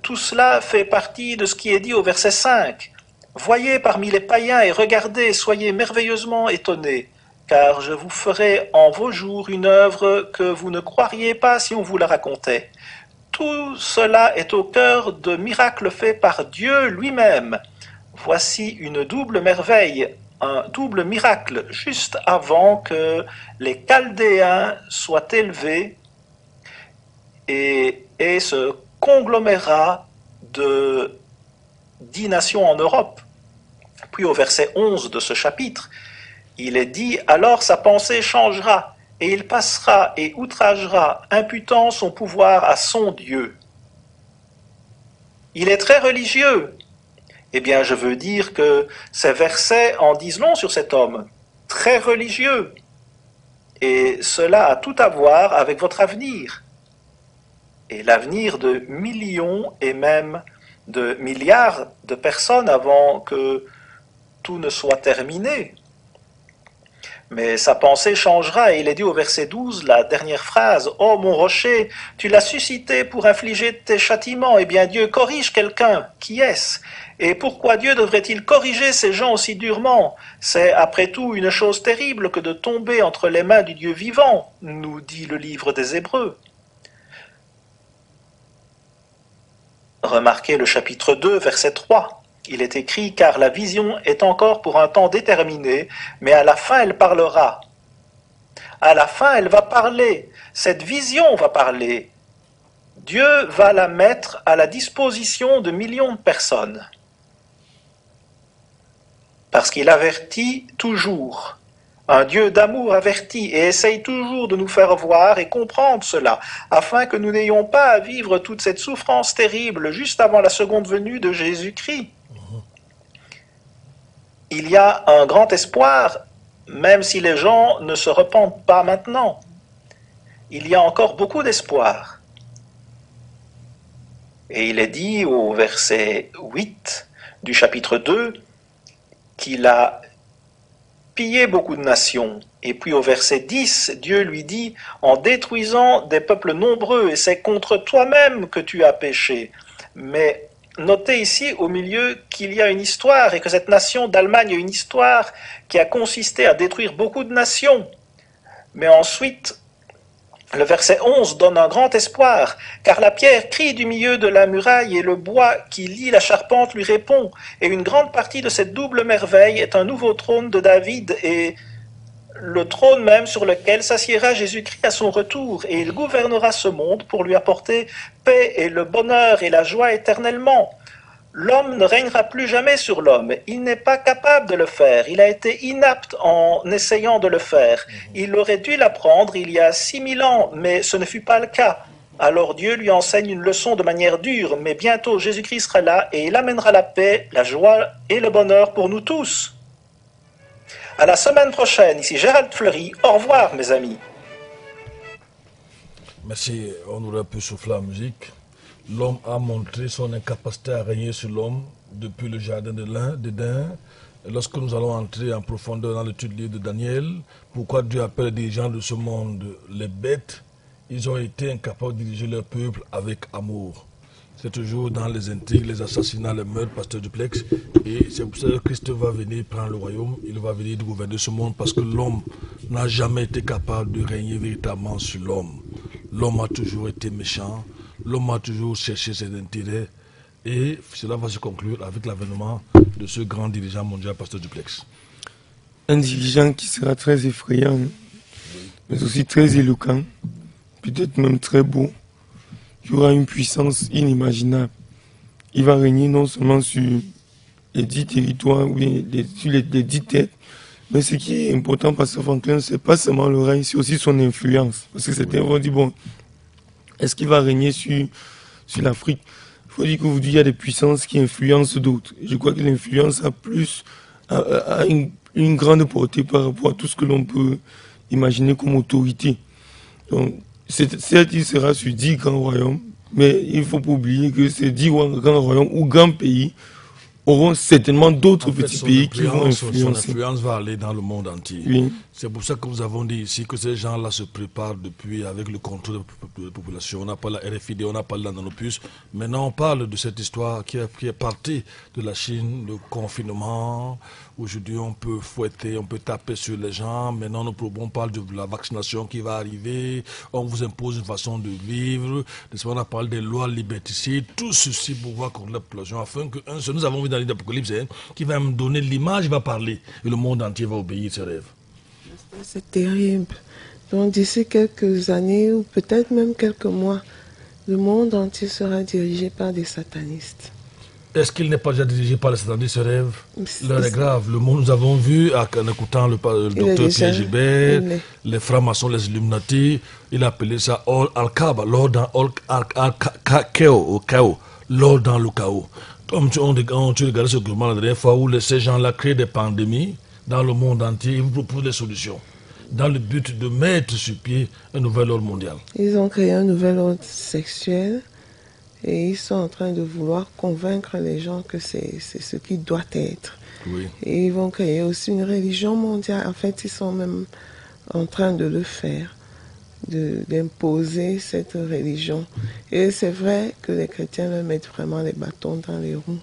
tout cela fait partie de ce qui est dit au verset 5. « Voyez parmi les païens et regardez, soyez merveilleusement étonnés. Car je vous ferai en vos jours une œuvre que vous ne croiriez pas si on vous la racontait. Tout cela est au cœur de miracles faits par Dieu lui-même. Voici une double merveille. un double miracle juste avant que les Chaldéens soient élevés et ce conglomérat de 10 nations en Europe. Puis au verset 11 de ce chapitre, il est dit « Alors sa pensée changera, et il passera et outragera, imputant son pouvoir à son Dieu. » Il est très religieux. Eh bien, je veux dire que ces versets en disent long sur cet homme, très religieux. Et cela a tout à voir avec votre avenir. Et l'avenir de millions et même de milliards de personnes avant que tout ne soit terminé. Mais sa pensée changera, et il est dit au verset 12, la dernière phrase, « Oh mon rocher, tu l'as suscité pour infliger tes châtiments. Eh bien Dieu corrige quelqu'un. Qui est-ce? Et pourquoi Dieu devrait-il corriger ces gens aussi durement? C'est après tout une chose terrible que de tomber entre les mains du Dieu vivant, nous dit le livre des Hébreux. » Remarquez le chapitre 2, verset 3. Il est écrit « Car la vision est encore pour un temps déterminé, mais à la fin elle parlera. » À la fin elle va parler. Cette vision va parler. Dieu va la mettre à la disposition de millions de personnes. Parce qu'il avertit toujours. Un Dieu d'amour avertit et essaye toujours de nous faire voir et comprendre cela, afin que nous n'ayons pas à vivre toute cette souffrance terrible juste avant la seconde venue de Jésus-Christ. Il y a un grand espoir, même si les gens ne se repentent pas maintenant. Il y a encore beaucoup d'espoir. Et il est dit au verset 8 du chapitre 2 qu'il a pillé beaucoup de nations. Et puis au verset 10, Dieu lui dit « En détruisant des peuples nombreux, et c'est contre toi-même que tu as péché. » Mais notez ici au milieu qu'il y a une histoire et que cette nation d'Allemagne a une histoire qui a consisté à détruire beaucoup de nations. Mais ensuite, le verset 11 donne un grand espoir, car la pierre crie du milieu de la muraille et le bois qui lie la charpente lui répond. Et une grande partie de cette double merveille est un nouveau trône de David et le trône même sur lequel s'assiera Jésus-Christ à son retour, et il gouvernera ce monde pour lui apporter paix et le bonheur et la joie éternellement. L'homme ne régnera plus jamais sur l'homme, il n'est pas capable de le faire, il a été inapte en essayant de le faire. Il aurait dû l'apprendre il y a 6000 ans, mais ce ne fut pas le cas. Alors Dieu lui enseigne une leçon de manière dure, mais bientôt Jésus-Christ sera là et il amènera la paix, la joie et le bonheur pour nous tous. À la semaine prochaine, ici Gérald Fleury. Au revoir, mes amis. Merci, on aurait pu souffler la musique. L'homme a montré son incapacité à régner sur l'homme depuis le jardin d'Éden. Lorsque nous allons entrer en profondeur dans l'étude du livre de Daniel, pourquoi Dieu appelle les dirigeants de ce monde les bêtes? Ils ont été incapables de diriger leur peuple avec amour. C'est toujours dans les intrigues, les assassinats, les meurtres, pasteur Duplex. Et c'est pour ça que Christ va venir prendre le royaume. Il va venir gouverner ce monde parce que l'homme n'a jamais été capable de régner véritablement sur l'homme. L'homme a toujours été méchant. L'homme a toujours cherché ses intérêts. Et cela va se conclure avec l'avènement de ce grand dirigeant mondial, pasteur Duplex. Un dirigeant qui sera très effrayant, mais aussi très éloquent, peut-être même très beau. Il aura une puissance inimaginable. Il va régner non seulement sur les 10 territoires ou sur les 10 têtes, mais ce qui est important, pasteur Franklin, c'est pas seulement le règne, c'est aussi son influence. Parce que certains vont dire, bon, est-ce qu'il va régner sur l'Afrique? Il faut dire qu'aujourd'hui, il y a des puissances qui influencent d'autres. Je crois que l'influence a plus, a une grande portée par rapport à tout ce que l'on peut imaginer comme autorité. Donc, certes, il sera sur 10 grands royaumes, mais il ne faut pas oublier que ces 10 grands royaumes ou grands pays auront certainement d'autres petits pays qui vont influencer. Son influence va aller dans le monde entier. Oui. C'est pour ça que nous avons dit ici que ces gens-là se préparent depuis avec le contrôle de la population. On n'a pas la RFID, on n'a pas la nanopus. Maintenant, on parle de cette histoire qui est partie de la Chine, le confinement. Aujourd'hui, on peut fouetter, on peut taper sur les gens. Maintenant, on parle de la vaccination qui va arriver. On vous impose une façon de vivre. On a parlé des lois liberticides. Tout ceci pour voir contre la population afin que nous avons vu dans l'Apocalypse qui va me donner l'image, il va parler. Et le monde entier va obéir ses rêves. C'est terrible. Donc d'ici quelques années ou peut-être même quelques mois, le monde entier sera dirigé par des satanistes. Est-ce qu'il n'est pas déjà dirigé par les satanistes, ce rêve? L'heure est grave. Le monde, nous avons vu, en écoutant le docteur Pierre Gilbert, les francs-maçons, les Illuminati, il a appelé ça Al-Kaaba, l'ordre dans Al-Chaos, l'ordre dans le chaos. Comme tu regardes ce gouvernement la dernière fois où ces gens-là créent des pandémies dans le monde entier, ils vous proposent des solutions dans le but de mettre sur pied un nouvel ordre mondial. Ils ont créé un nouvel ordre sexuel et ils sont en train de vouloir convaincre les gens que c'est ce qui doit être. Oui. Et ils vont créer aussi une religion mondiale. En fait, ils sont même en train de le faire, d'imposer cette religion. Et c'est vrai que les chrétiens leur mettent vraiment les bâtons dans les roues.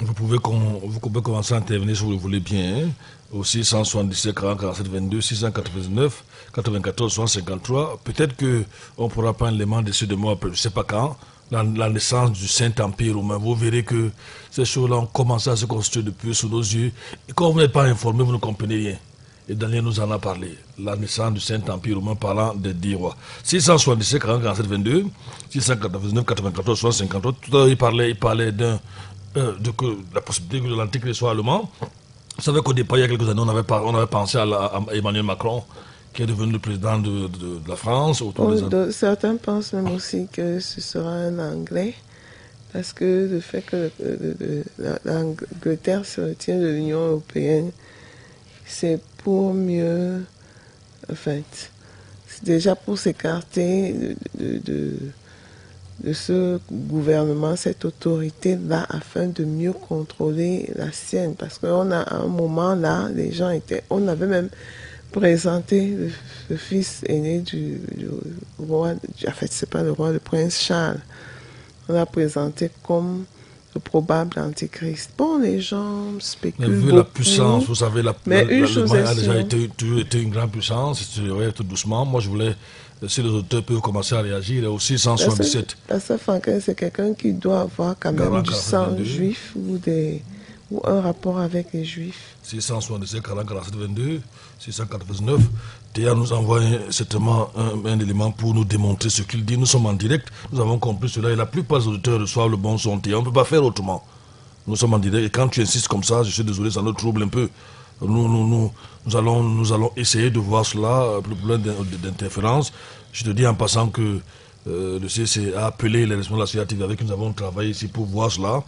Vous pouvez commencer à intervenir si vous le voulez bien. Hein? Au 677 40 47 22, 699 94 153. Peut-être qu'on pourra prendre l'élément de de moi, je ne sais pas quand, la naissance du Saint-Empire romain. Vous verrez que ces choses-là ont commencé à se construire depuis sous nos yeux. Et quand vous n'êtes pas informé, vous ne comprenez rien. Et Daniel nous en a parlé. La naissance du Saint-Empire romain parlant des 10 rois. 677 40 47 22, 699 94 153. Tout à l'heure, il parlait de la possibilité que l'Antichrist soit allemand. Vous savez qu'au départ, il y a quelques années, on avait pensé à Emmanuel Macron, qui est devenu le président de la France. Certains pensent même aussi que ce sera un Anglais, parce que le fait que l'Angleterre se retire de l'Union européenne, c'est pour mieux, en fait, c'est déjà pour s'écarter de ce gouvernement, cette autorité-là, afin de mieux contrôler la sienne. Parce qu'on a à un moment là, les gens on avait même présenté le fils aîné du roi, en fait c'est pas le roi, le prince Charles. On l'a présenté comme le probable antichrist. Bon, les gens spéculent. Mais vu beaucoup, la puissance, vous savez, l'Allemagne a déjà toujours été une grande puissance, c'est tout doucement. Moi je voulais, si les auteurs peuvent commencer à réagir, au 677. Pasteur Franquin, c'est quelqu'un qui doit avoir quand même du sang juif ou un rapport avec les juifs. 677, 40, 47, 22, 699. Théa nous envoie certainement un élément pour nous démontrer ce qu'il dit. Nous sommes en direct, nous avons compris cela et la plupart des auditeurs reçoivent le bon son. Théa, on ne peut pas faire autrement. Nous sommes en direct et quand tu insistes comme ça, je suis désolé, ça nous trouble un peu. Nous allons essayer de voir cela, le problème d'interférence. Je te dis en passant que le CC a appelé les responsables associatifs avec qui nous avons travaillé ici pour voir cela.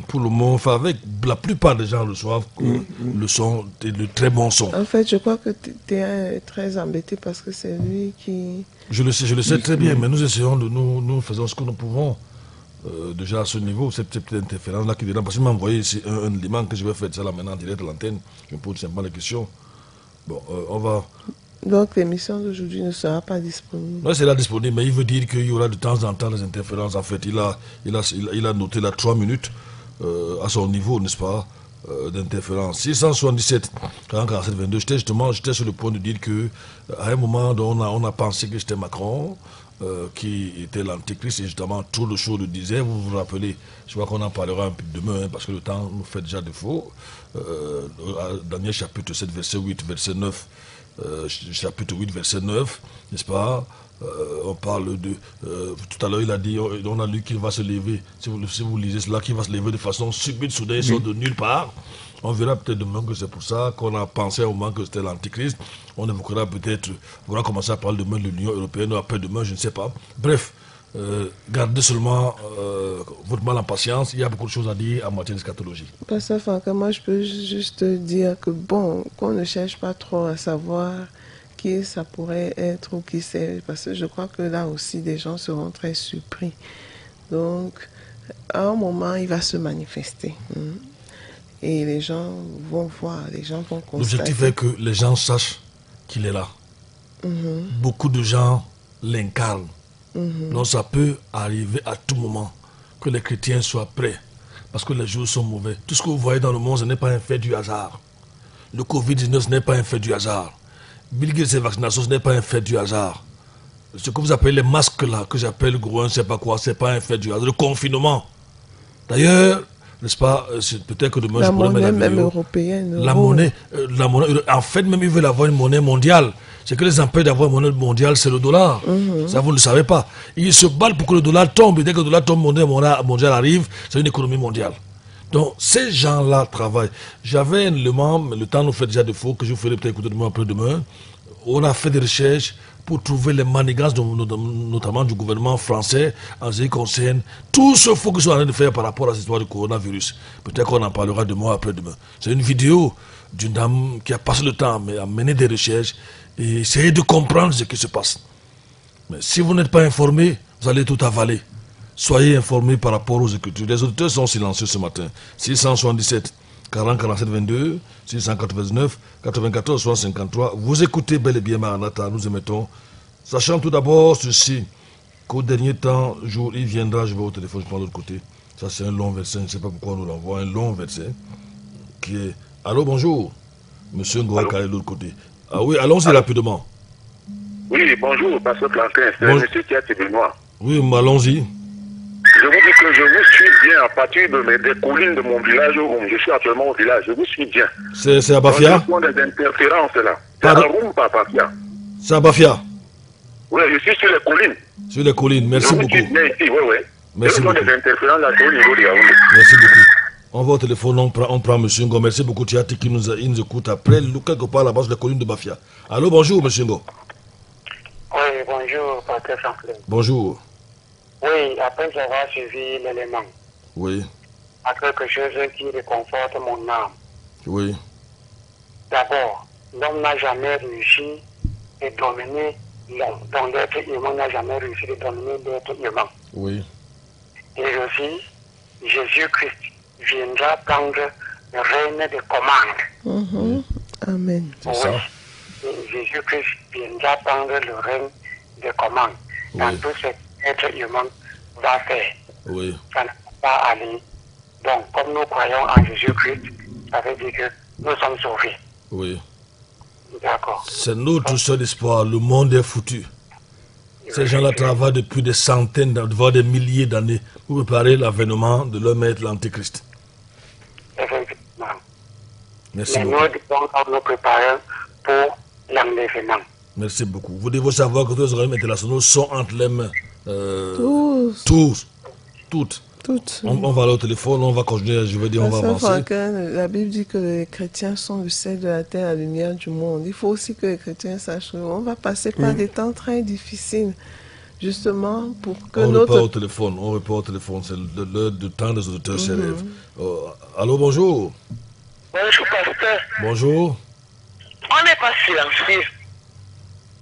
Pour le moment, enfin, avec la plupart des gens reçoivent le son, de très bon son. En fait, je crois que tu es très embêté parce que c'est lui qui... Je le sais très bien, mais nous essayons nous faisons ce que nous pouvons. Déjà à ce niveau, cette petite interférence-là qui est dedans, parce qu'il m'a envoyé ici un élément que je vais faire ça là maintenant en direct à l'antenne. Je me pose simplement la question. Bon, on va... Donc l'émission d'aujourd'hui ne sera pas disponible. Oui, c'est là disponible, mais il veut dire qu'il y aura de temps en temps des interférences. En fait, il a noté là 3 minutes à son niveau, n'est-ce pas, d'interférence. 677, 47, 22, j'étais sur le point de dire qu'à un moment, on a pensé que c'était Macron qui était l'antéchrist, et justement, tout le show le disait. Vous vous rappelez, je crois qu'on en parlera un peu demain, parce que le temps nous fait déjà défaut. Daniel chapitre 7, verset 8, verset 9. Chapitre 8, verset 9, n'est-ce pas? On parle de... tout à l'heure, il a dit, on a lu qu'il va se lever. Si vous lisez cela, qu'il va se lever de façon subite, soudain, il sort de nulle part. On verra peut-être demain que c'est pour ça qu'on a pensé au moment que c'était l'Antichrist. On évoquera peut-être... On va commencer à parler demain de l'Union européenne, ou après-demain, je ne sais pas. Bref, gardez seulement votre mal en patience. Il y a beaucoup de choses à dire en matière d'eschatologie. Pasteur Franca, moi je peux juste dire que bon, qu'on ne cherche pas trop à savoir qui ça pourrait être ou qui c'est, parce que je crois que là aussi des gens seront très surpris. Donc, à un moment, il va se manifester. Et les gens vont voir, les gens vont constater. L'objectif est que les gens sachent qu'il est là. Beaucoup de gens l'incarnent. Donc ça peut arriver à tout moment que les chrétiens soient prêts. Parce que les jours sont mauvais. Tout ce que vous voyez dans le monde, ce n'est pas un fait du hasard. Le Covid-19, ce n'est pas un fait du hasard. Bill Gates et la vaccination, ce n'est pas un fait du hasard. Ce que vous appelez les masques là, que j'appelle gros, je ne sais pas quoi, ce n'est pas un fait du hasard. Le confinement. D'ailleurs, n'est-ce pas, peut-être que demain la je pourrais mettre la monnaie même vidéo. européenne. La monnaie, en fait, même ils veulent avoir une monnaie mondiale. Ce que les empêche d'avoir une monnaie mondiale, c'est le dollar. Ça, vous ne le savez pas. Ils se battent pour que le dollar tombe. Et dès que le dollar tombe, la monnaie mondiale arrive, c'est une économie mondiale. Donc, ces gens-là travaillent. J'avais un élément, mais le temps nous fait déjà défaut, que je vous ferai peut-être écouter demain après-demain. On a fait des recherches pour trouver les manigances, notamment du gouvernement français, en ce qui concerne tout ce qu'il qu'ils sont en train de faire par rapport à cette histoire du coronavirus. Peut-être qu'on en parlera demain après-demain. C'est une vidéo d'une dame qui a passé le temps à mener des recherches et essayer de comprendre ce qui se passe. Mais si vous n'êtes pas informé, vous allez tout avaler. Soyez informés par rapport aux écritures. Les auditeurs sont silencieux ce matin. 677 40 47 22, 699 94 63. Vous écoutez bel et bien Maranatha, nous émettons. Sachant tout d'abord ceci, qu'au dernier temps, jour, il viendra, je vais au téléphone, je prends l'autre côté. Ça c'est un long verset, je ne sais pas pourquoi on nous l'envoie, un long verset. Qui est... Allô, bonjour. Monsieur Ngouaka est de l'autre côté. Ah oui, allons-y rapidement. Oui, bonjour, Pasteur Plantin, c'est monsieur qui a été Benoît. Oui, allons-y. Je vous dis que je vous suis bien à partir des collines de mon village où je suis actuellement au village. Je vous suis bien. C'est à Bafia? Il y a des interférences là. C'est Pardon? à Rumba, Bafia. C'est à Bafia? Oui, je suis sur les collines. Sur les collines, merci beaucoup. Je vous suis bien ici, oui, oui. Merci beaucoup. des interférences là au niveau de Yaoundé. Merci beaucoup. On va au téléphone, on prend M. Ngo. Merci beaucoup, Tiati, qui nous écoute après, quelque part là-bas sur les collines de Bafia. Allô, bonjour, M. Ngo. Oui, bonjour, Pasteur Franklin. Bonjour. Oui, après avoir suivi l'élément, Oui. à quelque chose qui réconforte mon âme. Oui. D'abord, l'homme n'a jamais réussi de dominer l'homme. Donc l'être humain n'a jamais réussi de dominer l'être humain. Oui. Et aussi, Jésus-Christ viendra prendre le règne de commande. Amen. C'est ça. Et Jésus-Christ viendra prendre le règne de commande dans tout ce qu'être humain va faire. Oui. Ça ne va pas aller. Donc, comme nous croyons en Jésus-Christ, ça veut dire que nous sommes sauvés. Oui. D'accord. C'est notre seul espoir. Le monde est foutu. Ces gens-là travaillent depuis des centaines, voire des milliers d'années pour préparer l'avènement de leur maître, l'Antéchrist. Effectivement. Merci Mais beaucoup. nous devons nous préparer pour l'enlèvement. Merci beaucoup. Vous devez savoir que tous les organismes internationaux sont entre les mains. Tous. Toutes. Toutes. On va aller au téléphone, on va continuer, je veux dire, on va Pasteur avancer. Franklin, la Bible dit que les chrétiens sont le sel de la terre, la lumière du monde. Il faut aussi que les chrétiens sachent qu'on va passer par des temps très difficiles, justement pour que On notre... répond au téléphone, c'est l'heure du temps des auditeurs s'élève. Allô, bonjour. Bonjour, pasteur. Bonjour. On n'est pas silencieux.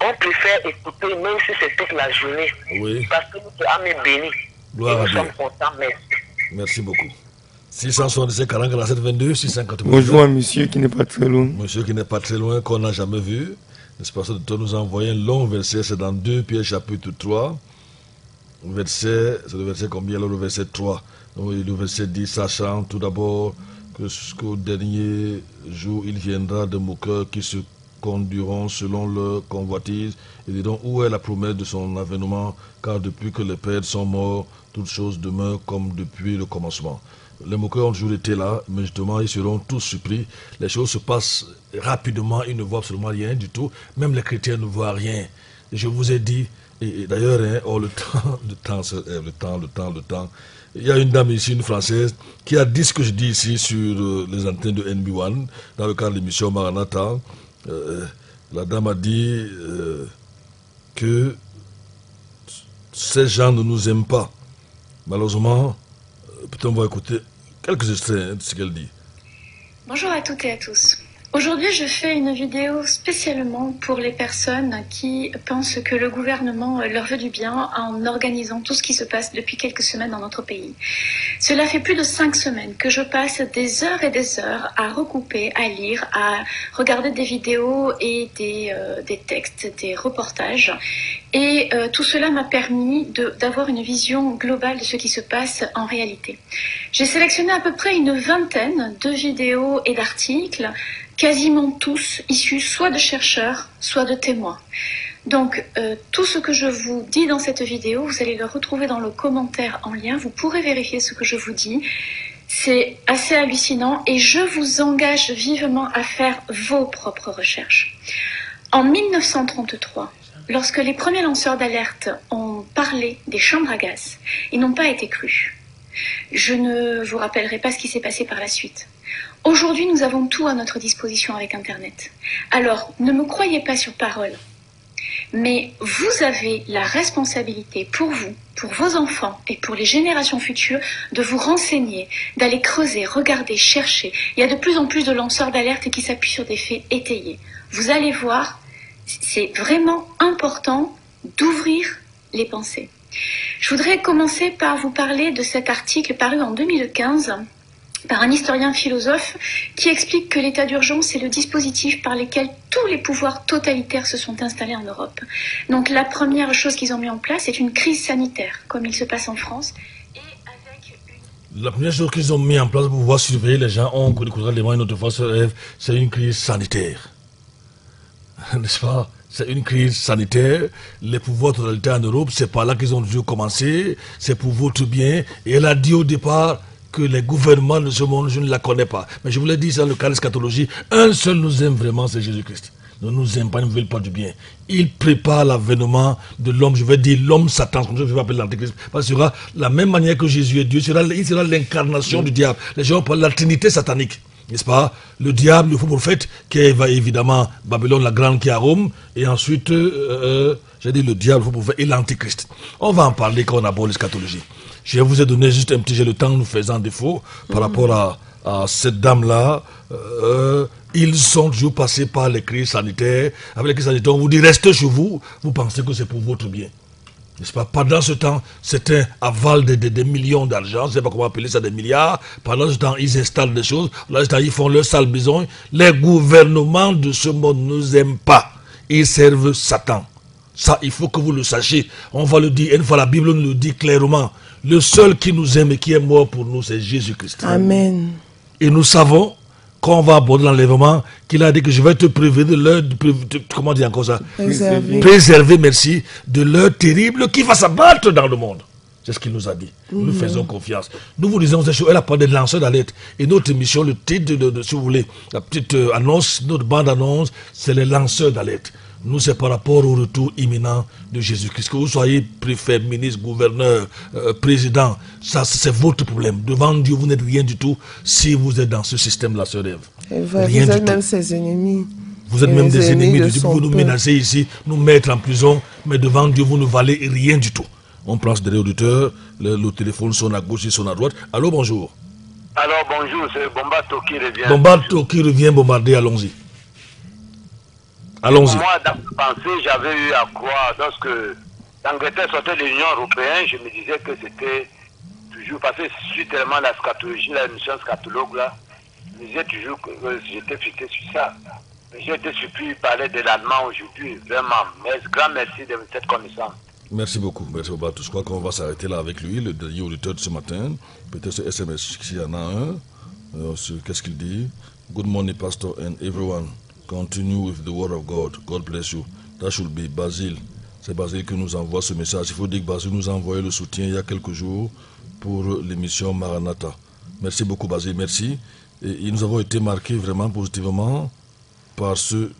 On préfère écouter, même si c'est toute la journée. Oui. Parce que nous sommes bénis. Gloire à Nous Dieu. sommes contents, merci. Merci beaucoup. 677 40 47 22 680. Bonjour à monsieur qui n'est pas très loin. Monsieur qui n'est pas très loin, qu'on n'a jamais vu. N'est-ce pas, de nous a envoyé un long verset, c'est dans 2 Pierre chapitre 3. C'est le verset combien? Alors le verset 3. Oui, le verset dit, sachant tout d'abord que jusqu'au dernier jour, il viendra de moqueurs qui se conduiront selon leur convoitise. Et diront, où est la promesse de son avènement? Car depuis que les pères sont morts, toutes choses demeurent comme depuis le commencement. Les moqueurs ont toujours été là, mais justement, ils seront tous surpris. Les choses se passent rapidement, ils ne voient absolument rien du tout. Même les chrétiens ne voient rien. Et je vous ai dit, et d'ailleurs, le temps. Il y a une dame ici, une Française, qui a dit ce que je dis ici sur les antennes de NB1, dans le cadre de l'émission Maranatha. La dame a dit que ces gens ne nous aiment pas. Malheureusement, peut-être on va écouter quelques extraits de ce qu'elle dit. Bonjour à toutes et à tous. Aujourd'hui, je fais une vidéo spécialement pour les personnes qui pensent que le gouvernement leur veut du bien en organisant tout ce qui se passe depuis quelques semaines dans notre pays. Cela fait plus de 5 semaines que je passe des heures et des heures à recouper, à lire, à regarder des vidéos et des textes, des reportages. Et tout cela m'a permis d'avoir une vision globale de ce qui se passe en réalité. J'ai sélectionné à peu près une vingtaine de vidéos et d'articles, quasiment tous issus soit de chercheurs, soit de témoins. Donc, tout ce que je vous dis dans cette vidéo, vous allez le retrouver dans le commentaire en lien. Vous pourrez vérifier ce que je vous dis. C'est assez hallucinant et je vous engage vivement à faire vos propres recherches. En 1933, lorsque les premiers lanceurs d'alerte ont parlé des chambres à gaz, ils n'ont pas été crus. Je ne vous rappellerai pas ce qui s'est passé par la suite. Aujourd'hui, nous avons tout à notre disposition avec Internet. Alors, ne me croyez pas sur parole. Mais vous avez la responsabilité pour vous, pour vos enfants et pour les générations futures de vous renseigner, d'aller creuser, regarder, chercher. Il y a de plus en plus de lanceurs d'alerte qui s'appuient sur des faits étayés. Vous allez voir, c'est vraiment important d'ouvrir les pensées. Je voudrais commencer par vous parler de cet article paru en 2015 par un historien philosophe qui explique que l'état d'urgence est le dispositif par lequel tous les pouvoirs totalitaires se sont installés en Europe. Donc la première chose qu'ils ont mis en place, c'est une crise sanitaire, comme il se passe en France. La première chose qu'ils ont mis en place pour pouvoir surveiller les gens, on connaît les moyens, notre fois se rêve, c'est une crise sanitaire. N'est-ce pas? C'est une crise sanitaire. Les pouvoirs totalitaires en Europe, c'est par là qu'ils ont dû commencer. C'est pour votre bien. Et elle a dit au départ que les gouvernements de ce monde, je ne la connais pas. Mais je vous l'ai dit, ça, le cas d'eschatologie, un seul nous aime vraiment, c'est Jésus-Christ. Ne nous aime pas, ne nous veulent pas du bien. Il prépare l'avènement de l'homme, je vais dire l'homme Satan, comme ça je vais appeler l'antéchrist. Parce que sera la même manière que Jésus est Dieu, il sera l'incarnation du diable. Les gens parlent de la trinité satanique. N'est-ce pas? Le diable, le faux prophète, qui va évidemment Babylone la grande qui est à Rome, et ensuite, j'ai dit le diable, le faux prophète et l'antéchrist. On va en parler quand on aborde l'eschatologie. Je vous ai donné juste un petit jet de temps nous faisant défaut par rapport à cette dame-là. Ils sont toujours passés par les crises sanitaires. Avec les crises sanitaires, on vous dit restez chez vous, vous pensez que c'est pour votre bien. N'est-ce pas? Pendant ce temps, c'est un aval de millions d'argent, je ne sais pas comment appeler ça, des milliards. Pendant ce temps, ils installent des choses. Pendant ce temps, ils font leur sale besoin. Les gouvernements de ce monde ne nous aiment pas. Ils servent Satan. Ça, il faut que vous le sachiez. On va le dire, une fois la Bible nous le dit clairement. Le seul qui nous aime et qui est mort pour nous, c'est Jésus-Christ. Amen. Et nous savons, quand on va aborder l'enlèvement, qu'il a dit que je vais te prévenir de l'heure, comment dire encore ça? Préserver, merci, de l'heure terrible qui va s'abattre dans le monde. C'est ce qu'il nous a dit. Nous faisons confiance. Nous vous disons ces choses. Elle a parlé de lanceurs d'alerte. Et notre émission, le titre si vous voulez, la petite annonce, notre bande-annonce, c'est les lanceurs d'alerte. Nous, c'est par rapport au retour imminent de Jésus-Christ. Que vous soyez préfet, ministre, gouverneur, président, ça, c'est votre problème. Devant Dieu, vous n'êtes rien du tout si vous êtes dans ce système-là, ce rêve. Vous êtes même ses ennemis. Vous êtes même des ennemis de Dieu. Vous nous menacez ici, nous mettre en prison, mais devant Dieu, vous ne valez rien du tout. On place des auditeurs, le téléphone sonne à gauche, il sonne à droite. Allô, bonjour. Alors, bonjour, c'est Bombato qui revient. Bombato qui revient bombarder, allons-y. Allons-y. Moi, dans ma pensée, j'avais eu à croire, lorsque l'Angleterre sortait de l'Union européenne, je me disais que c'était toujours, parce que je suis tellement la scatologie, la mission scatologue là, je me disais toujours que j'étais fixé sur ça. J'ai été surpris de parler de l'allemand aujourd'hui, vraiment. Mais grand merci de cette connaissance. Merci beaucoup, merci Bombato. Je crois qu'on va s'arrêter là avec lui, le dernier auditeur de ce matin. Peut-être ce SMS, s'il y en a un. Qu'est-ce qu'il dit? Good morning, Pastor and everyone. Continue with the word of God. God bless you. That should be Basile. C'est Basile qui nous envoie ce message. Il faut dire que Basile nous a envoyé le soutien il y a quelques jours pour l'émission Maranatha. Merci beaucoup Basile, merci. Et nous avons été marqués vraiment positivement par ce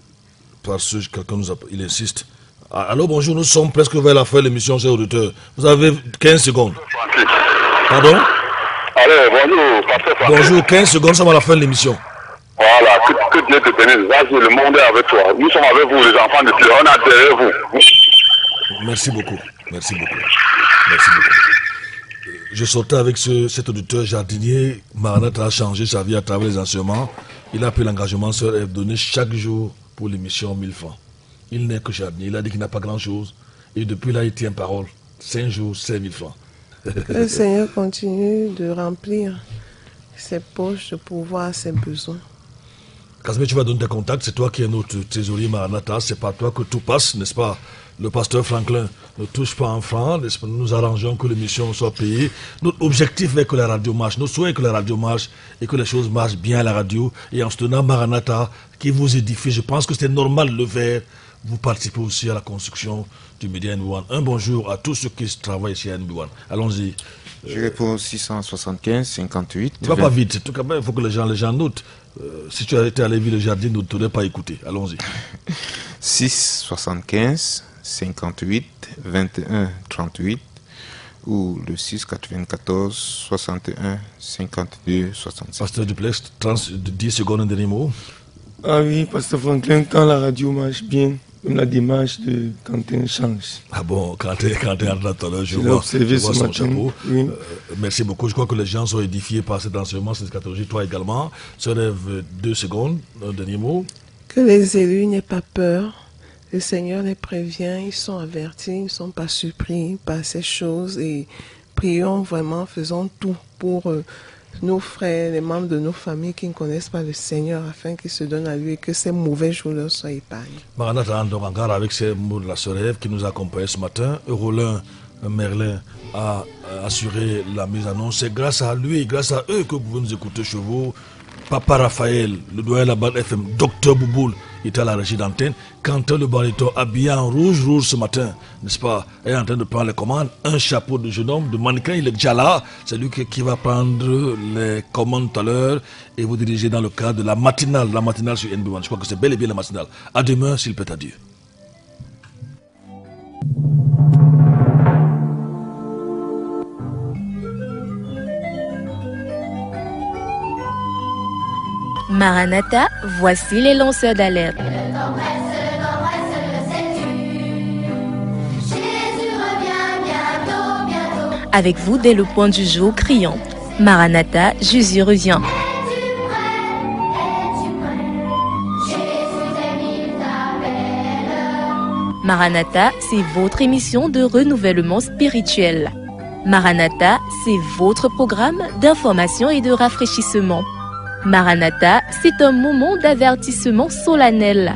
quelqu'un nous a, il insiste. Alors bonjour, nous sommes presque vers la fin de l'émission, chers auditeurs. Vous avez 15 secondes. Pardon? Alors, bonjour, Pasteur Francis. Bonjour, 15 secondes, nous sommes à la fin de l'émission. Voilà, que Dieu te bénisse. Vas-y, le monde est avec toi. Nous sommes avec vous, les enfants de Dieu. On est derrière vous. Merci beaucoup. Merci beaucoup. Merci beaucoup. Je sortais avec cet auditeur jardinier. Maranatha a changé sa vie à travers les enseignements. Il a pris l'engagement, sœur Ève, donner chaque jour pour l'émission 1000 francs. Il n'est que jardinier, il a dit qu'il n'a pas grand-chose. Et depuis là, il tient parole. 5 jours, 5000 francs. Le Seigneur continue de remplir ses poches de pouvoir, ses besoins. Casimir, tu vas donner tes contacts, c'est toi qui es notre trésorier Maranatha, c'est par toi que tout passe, n'est-ce pas? Le pasteur Franklin ne touche pas un franc, n'est-ce pas? Nous arrangeons que l'émission soit payée. Notre objectif est que la radio marche, notre souhait est que la radio marche et que les choses marchent bien à la radio. Et en soutenant Maranatha, qui vous édifie, je pense que c'est normal de le faire. Vous participez aussi à la construction du média NB1. Un bonjour à tous ceux qui travaillent ici à NB1. Allons-y. Je réponds 675 58. Tu vas pas vite, tout il faut que les gens notent. Si tu as été à Lévis-le-Jardin, nous ne t'aurions pas écouté. Allons-y. 675 58 21 38 ou le 694 61 52 67. Pasteur Duplex, 10 secondes, un dernier mot. Ah oui, Pasteur Franklin, quand la radio marche bien, même la démarche de Quentin change. Ah bon, Quentin entre tout à l'heure, je vois son chapeau. Oui. Merci beaucoup. Je crois que les gens sont édifiés par cet enseignement, cette eschatologie. Toi également. Sœur Ève, 2 secondes, un dernier mot. Que les élus n'aient pas peur. Le Seigneur les prévient, ils sont avertis, ils ne sont pas surpris par ces choses et prions vraiment, faisons tout pour nos frères, les membres de nos familles qui ne connaissent pas le Seigneur afin qu'ils se donnent à lui et que ces mauvais jours leur soient épargnés. Maranatha, donc encore avec ces mots de la sœur Ève qui nous accompagne ce matin. Roland Merlin a assuré la mise en annonce. C'est grâce à lui, grâce à eux que vous pouvez nous écouter chez vous. Papa Raphaël, le doyen de la bande FM, Docteur Bouboul, était à la régie d'antenne. Quentin le baryton, habillé en rouge ce matin, n'est-ce pas, est en train de prendre les commandes. Un chapeau de jeune homme, de mannequin, il est déjà là. C'est lui qui va prendre les commandes tout à l'heure et vous diriger dans le cadre de la matinale sur NB1. Je crois que c'est bel et bien la matinale. À demain, s'il plaît à Dieu. Maranatha, voici les lanceurs d'alerte. Avec vous dès le point du jour criant Maranatha, Jésus revient. Maranatha, c'est votre émission de renouvellement spirituel. Maranatha, c'est votre programme d'information et de rafraîchissement. Maranatha, c'est un moment d'avertissement solennel.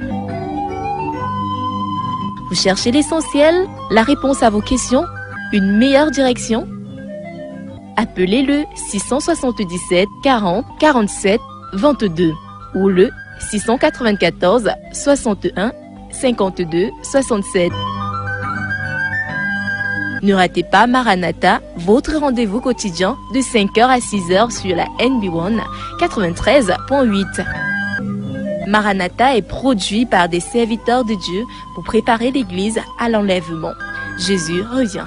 Vous cherchez l'essentiel, la réponse à vos questions, une meilleure direction? Appelez le 677 40 47 22 ou le 694 61 52 67. Ne ratez pas Maranatha, votre rendez-vous quotidien de 5h à 6h sur la NB1 93.8. Maranatha est produit par des serviteurs de Dieu pour préparer l'Église à l'enlèvement. Jésus revient.